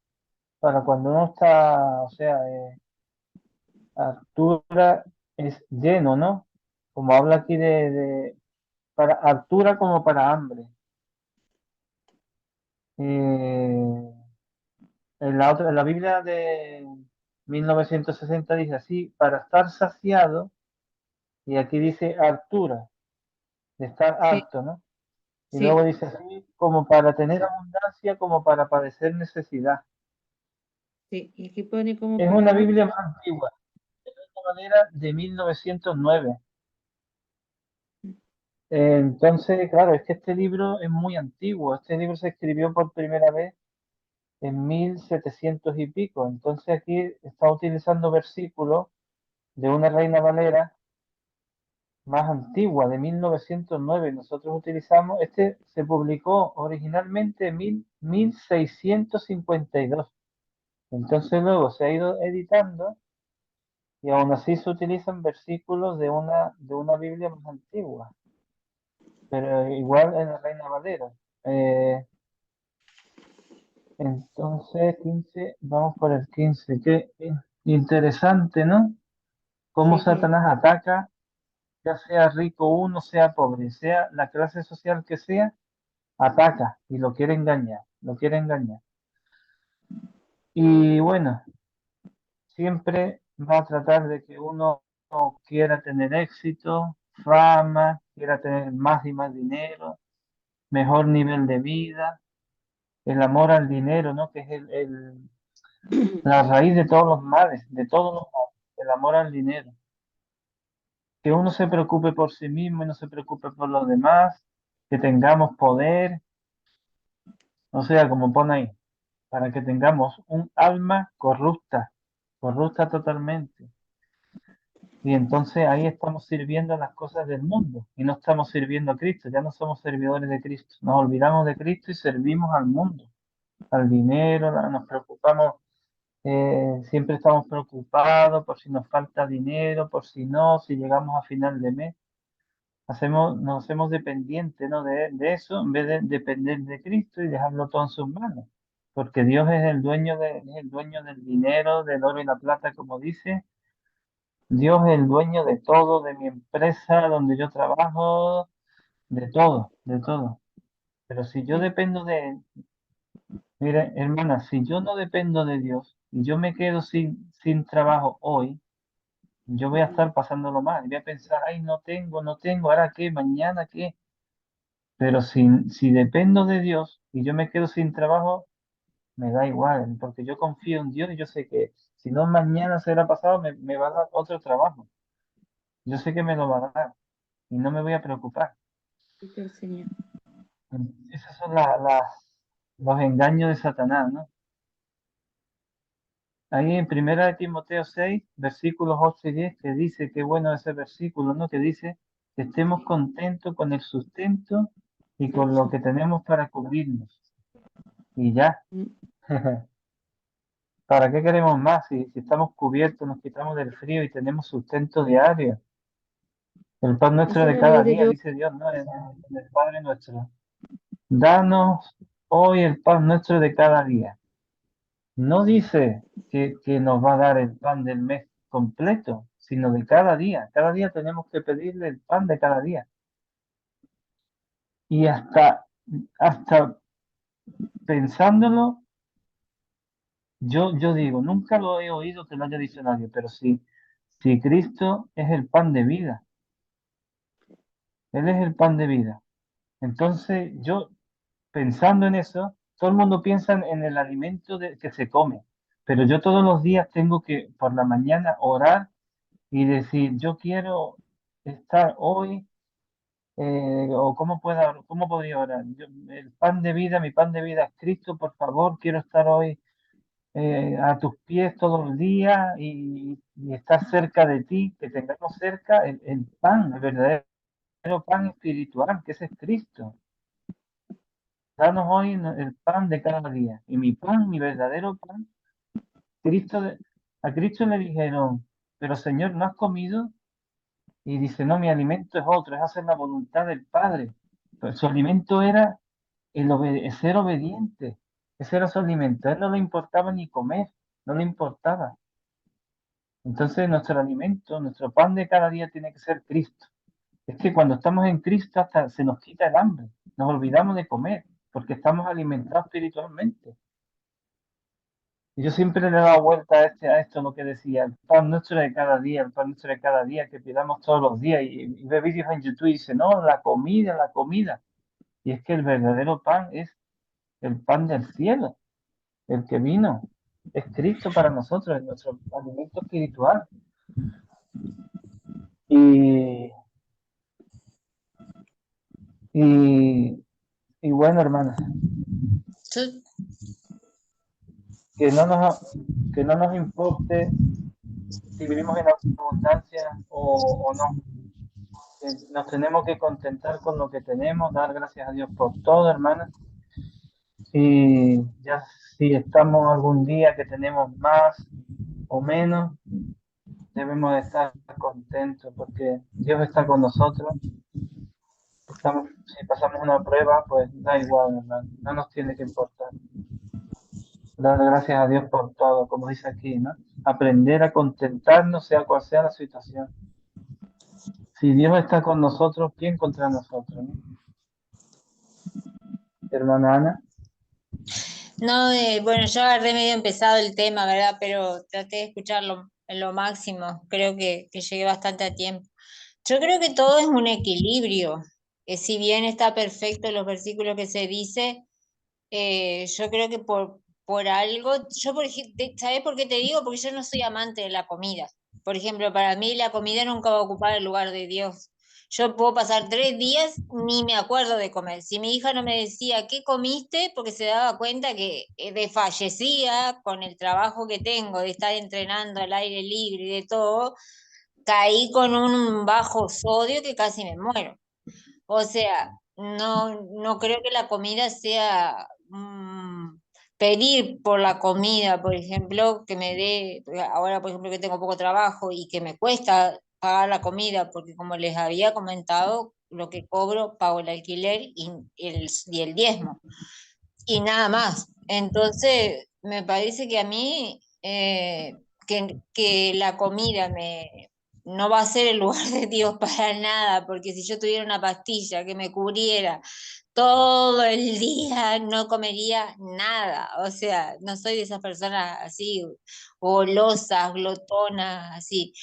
para cuando uno está, o sea, altura es lleno, ¿no? Como habla aquí para altura como para hambre. En la Biblia de 1960 dice así, para estar saciado, y aquí dice altura, de estar Sí. alto, ¿no? Y Sí, luego dice así, como para tener abundancia, como para padecer necesidad. sí. Y aquí pone como Es una papá. Biblia más antigua, de alguna manera de 1909. Entonces, claro, es que este libro es muy antiguo. Este libro se escribió por primera vez en 1700 y pico. Entonces aquí está utilizando versículos de una Reina Valera más antigua, de 1909. Nosotros utilizamos, este se publicó originalmente en 1652. Entonces luego se ha ido editando y aún así se utilizan versículos de una Biblia más antigua, pero igual en la Reina Valera. Eh, entonces, 15, vamos por el 15. Qué interesante, ¿no? Cómo Sí, que Satanás ataca, ya sea rico uno, sea pobre, sea la clase social que sea, ataca y lo quiere engañar, lo quiere engañar. Y bueno, siempre va a tratar de que uno quiera tener éxito, fama, quiera tener más y más dinero, mejor nivel de vida, el amor al dinero, ¿no? Que es la raíz de todos los males, de todos los males, el amor al dinero. Que uno se preocupe por sí mismo y no se preocupe por los demás, que tengamos poder, o sea, como pone ahí, para que tengamos un alma corrupta, corrupta totalmente. Y entonces ahí estamos sirviendo las cosas del mundo y no estamos sirviendo a Cristo, ya no somos servidores de Cristo. Nos olvidamos de Cristo y servimos al mundo, al dinero, nos preocupamos, siempre estamos preocupados por si nos falta dinero, por si no, si llegamos a final de mes. Nos hacemos dependientes, ¿no? de eso en vez de depender de Cristo y dejarlo todo en sus manos. Porque Dios es el dueño del dinero, del oro y la plata, como dice. Dios es el dueño de todo, de mi empresa, donde yo trabajo, de todo, de todo. Pero si yo sí, dependo de Él, mire, hermana, si yo no dependo de Dios y yo me quedo sin trabajo hoy, yo voy a estar pasándolo mal. Voy a pensar, ay, no tengo, ¿ahora qué? ¿Mañana qué? Pero si dependo de Dios y yo me quedo sin trabajo, me da igual, porque yo confío en Dios y yo sé que si no mañana será pasado, me va a dar otro trabajo. Yo sé que me lo va a dar y no me voy a preocupar. sí, el Señor. Esos son los engaños de Satanás, ¿no? Ahí en Primera de Timoteo 6, versículos 8 y 10, que dice, qué bueno ese versículo, ¿no? Que dice que estemos contentos con el sustento y con lo Eso. que tenemos para cubrirnos. Y ya. Mm. ¿Para qué queremos más? Si estamos cubiertos, nos quitamos del frío y tenemos sustento diario. El pan nuestro Esa es de la ley cada de día, Dios. dice Dios, ¿no? En el Padre nuestro. Danos hoy el pan nuestro de cada día. No dice que nos va a dar el pan del mes completo, sino de cada día. Cada día tenemos que pedirle el pan de cada día. Y hasta pensándolo, yo digo, nunca lo he oído que lo haya dicho nadie, pero sí, si Cristo es el pan de vida, Él es el pan de vida. Entonces, yo pensando en eso, todo el mundo piensa en el alimento que se come, pero yo todos los días tengo que por la mañana orar y decir, yo quiero estar hoy, o cómo podría orar. El pan de vida, mi pan de vida es Cristo, por favor, quiero estar hoy a tus pies todos los días y estar cerca de ti, que tengamos cerca el pan, el verdadero pan espiritual, que ese es Cristo. Danos hoy el pan de cada día. Y mi pan, mi verdadero pan, Cristo, a Cristo le dijeron, pero Señor, ¿no has comido? Y dice, no, mi alimento es otro, es hacer la voluntad del Padre. Pues su alimento era el ser obediente. Ese era su alimento. A él no le importaba ni comer, no le importaba. Entonces nuestro alimento, nuestro pan de cada día tiene que ser Cristo. Es que cuando estamos en Cristo hasta se nos quita el hambre, nos olvidamos de comer, porque estamos alimentados espiritualmente. Y yo siempre le he dado vuelta a esto, lo que decía, el pan nuestro de cada día, el pan nuestro de cada día, que pidamos todos los días. Y ve vídeos en YouTube y dice, no, la comida, la comida. Y es que el verdadero pan es el pan del cielo, el que vino. Es Cristo para nosotros, es nuestro alimento espiritual. Y, y, y bueno, hermanas, Yo- que no nos importe si vivimos en abundancia o no. Que nos tenemos que contentar con lo que tenemos, dar gracias a Dios por todo, hermanas. Y ya si estamos algún día que tenemos más o menos, debemos de estar contentos porque Dios está con nosotros. Si pasamos una prueba, pues da igual, hermano, no nos tiene que importar. Dar gracias a Dios por todo, como dice aquí, ¿no? Aprender a contentarnos, sea cual sea la situación. Si Dios está con nosotros, ¿quién contra nosotros, no? Hermana Ana. No, bueno, yo agarré medio empezado el tema, ¿verdad? Pero traté de escucharlo en lo máximo. Creo que llegué bastante a tiempo. Yo creo que todo es un equilibrio. Si bien está perfecto los versículos que se dice, yo creo que por algo, ¿sabes por qué te digo? Porque yo no soy amante de la comida. Por ejemplo, para mí la comida nunca va a ocupar el lugar de Dios. Yo puedo pasar 3 días ni me acuerdo de comer. Si mi hija no me decía qué comiste, porque se daba cuenta que desfallecía con el trabajo que tengo de estar entrenando al aire libre y de todo, caí con un bajo sodio que casi me muero. O sea, no creo que la comida sea pedir por la comida, por ejemplo, que me dé, ahora por ejemplo que tengo poco trabajo y que me cuesta pagar la comida, porque como les había comentado, lo que cobro pago el alquiler y el diezmo, y nada más. Entonces, me parece que a mí, que la comida no va a ser el lugar de Dios para nada, porque si yo tuviera una pastilla que me cubriera todo el día, no comería nada. O sea, no soy de esas personas así, golosas, glotonas, así.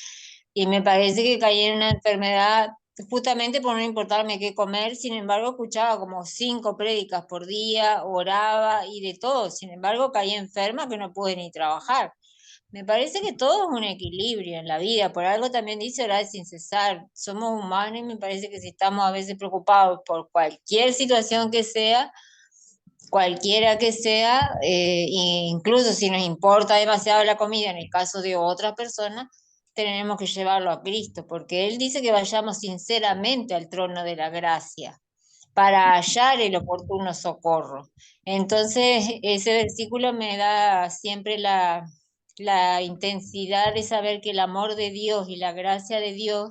Y me parece que caí en una enfermedad justamente por no importarme qué comer. Sin embargo, escuchaba como 5 prédicas por día, oraba y de todo. Sin embargo, caí enferma que no pude ni trabajar. Me parece que todo es un equilibrio en la vida. Por algo también dice orar sin cesar. Somos humanos y me parece que si estamos a veces preocupados por cualquier situación que sea, cualquiera que sea, incluso si nos importa demasiado la comida, en el caso de otras personas, tenemos que llevarlo a Cristo, porque Él dice que vayamos sinceramente al trono de la gracia para hallar el oportuno socorro. Entonces, ese versículo me da siempre la intensidad de saber que el amor de Dios y la gracia de Dios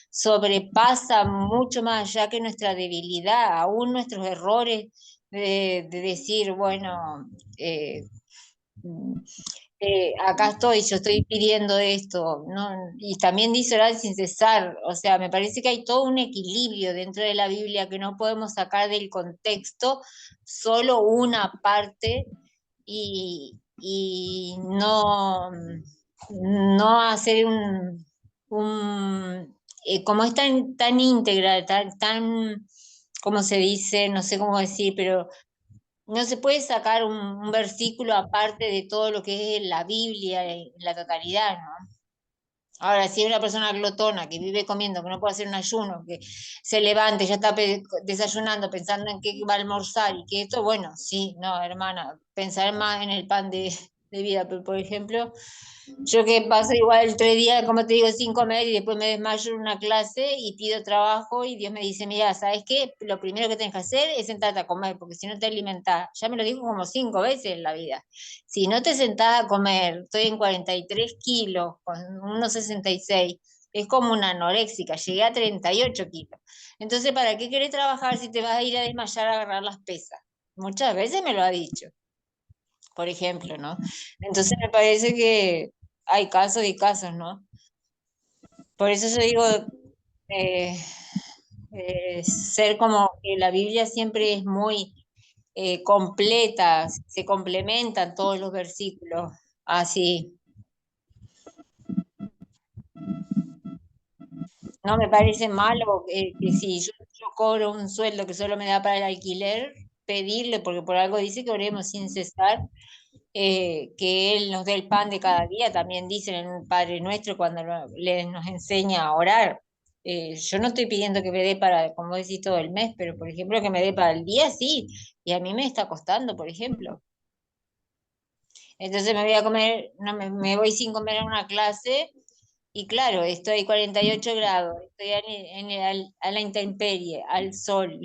sobrepasa mucho más allá que nuestra debilidad, aún nuestros errores de decir, bueno, eh, acá estoy, yo estoy pidiendo esto, ¿no? Y también dice orar sin cesar. O sea, me parece que hay todo un equilibrio dentro de la Biblia que no podemos sacar del contexto solo una parte y no hacer como es tan íntegra, ¿cómo se dice? No sé cómo decir, pero no se puede sacar un versículo aparte de todo lo que es la Biblia en la totalidad, ¿no? Ahora, si hay una persona glotona que vive comiendo, que no puede hacer un ayuno, que se levante, ya está desayunando, pensando en qué va a almorzar y que esto, bueno, sí, no, hermana, pensar más en el pan de vida, pero por ejemplo, yo que paso igual 3 días, como te digo, sin comer y después me desmayo en una clase y pido trabajo y Dios me dice, mira, ¿sabes qué? Lo primero que tienes que hacer es sentarte a comer, porque si no te alimentás, ya me lo dijo como 5 veces en la vida, si no te sentás a comer, estoy en 43 kilos, con unos 66, es como una anoréxica, llegué a 38 kilos. Entonces, ¿para qué querés trabajar si te vas a ir a desmayar a agarrar las pesas? Muchas veces me lo ha dicho, por ejemplo, ¿no? Entonces me parece que hay casos y casos, ¿no? Por eso yo digo, eh, ser como que la Biblia siempre es muy completa, se complementan todos los versículos, así. No me parece malo que si yo cobro un sueldo que solo me da para el alquiler, pedirle, porque por algo dice que oremos sin cesar, que Él nos dé el pan de cada día, también dicen en un Padre Nuestro cuando nos enseña a orar. Yo no estoy pidiendo que me dé para, como decís, todo el mes, pero por ejemplo que me dé para el día, sí, y a mí me está costando, por ejemplo. Entonces me voy a comer, no, me voy sin comer a una clase y claro, estoy 48 grados, estoy a la intemperie, al sol.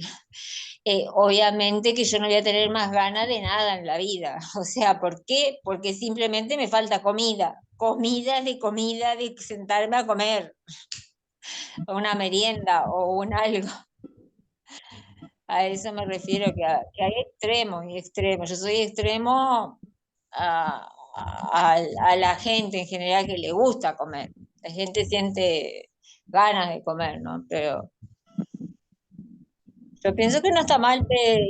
Obviamente que yo no voy a tener más ganas de nada en la vida. O sea, ¿por qué? Porque simplemente me falta comida. Comida de sentarme a comer, o una merienda o un algo. A eso me refiero, que hay extremos y extremos. Yo soy extremo a la gente en general que le gusta comer. La gente siente ganas de comer, ¿no? Pero yo pienso que no está mal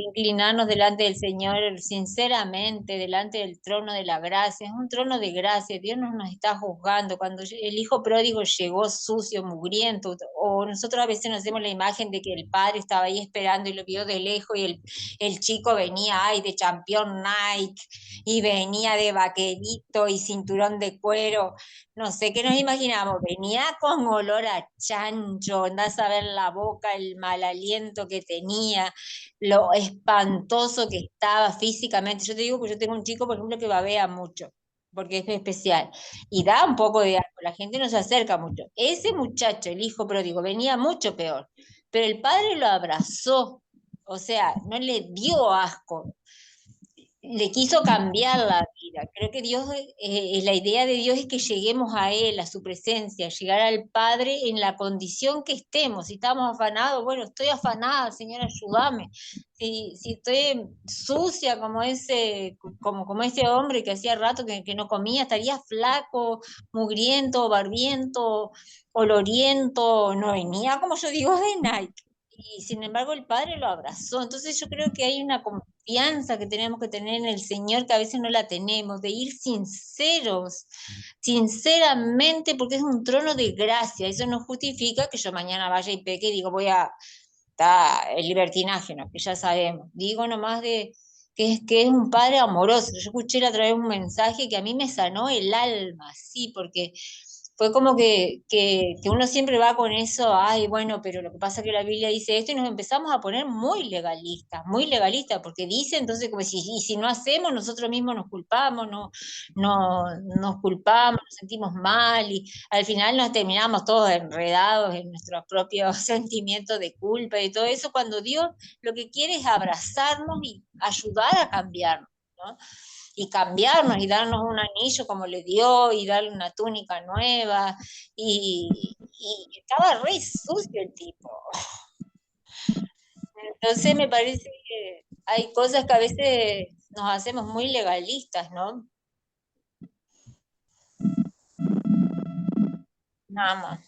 inclinarnos delante del Señor, sinceramente, delante del trono de la gracia. Es un trono de gracia. Dios no nos está juzgando. Cuando el hijo pródigo llegó sucio, mugriento, o nosotros a veces nos hacemos la imagen de que el padre estaba ahí esperando y lo vio de lejos y el chico venía ay, de campeón Nike y venía de vaquerito y cinturón de cuero. No sé qué nos imaginamos, venía con olor a chancho, andás a ver la boca, el mal aliento que tenía, lo espantoso que estaba físicamente. Yo te digo que yo tengo un chico, por ejemplo, que babea mucho, porque es especial, y da un poco de asco, la gente no se acerca mucho. Ese muchacho, el hijo pródigo, venía mucho peor, pero el padre lo abrazó, o sea, no le dio asco, le quiso cambiar la vida. Creo que Dios, la idea de Dios es que lleguemos a Él, a su presencia, llegar al Padre en la condición que estemos. Si estamos afanados, bueno, estoy afanada, Señor, ayúdame. Si estoy sucia como ese hombre que hacía rato que no comía, estaría flaco, mugriento, barbiento, oloriento, no venía, como yo digo, de Nike. Y sin embargo el Padre lo abrazó. Entonces yo creo que hay una confianza que tenemos que tener en el Señor que a veces no la tenemos, de ir sinceros, sinceramente, porque es un trono de gracia. Eso no justifica que yo mañana vaya y peque y digo, está el libertinaje, ¿no? Que ya sabemos. Digo nomás que es un Padre amoroso. Yo escuché la otra vez un mensaje que a mí me sanó el alma, sí, porque fue como que uno siempre va con eso, ay, bueno, pero lo que pasa es que la Biblia dice esto y nos empezamos a poner muy legalistas, porque dice entonces como si, y si no hacemos, nosotros mismos nos culpamos, nos culpamos, nos sentimos mal y al final nos terminamos todos enredados en nuestros propios sentimientos de culpa y todo eso, cuando Dios lo que quiere es abrazarnos y ayudar a cambiarnos, ¿no? Y cambiarnos y darnos un anillo como le dio y darle una túnica nueva y estaba re sucio el tipo. Entonces me parece que hay cosas que a veces nos hacemos muy legalistas, ¿no? Nada más.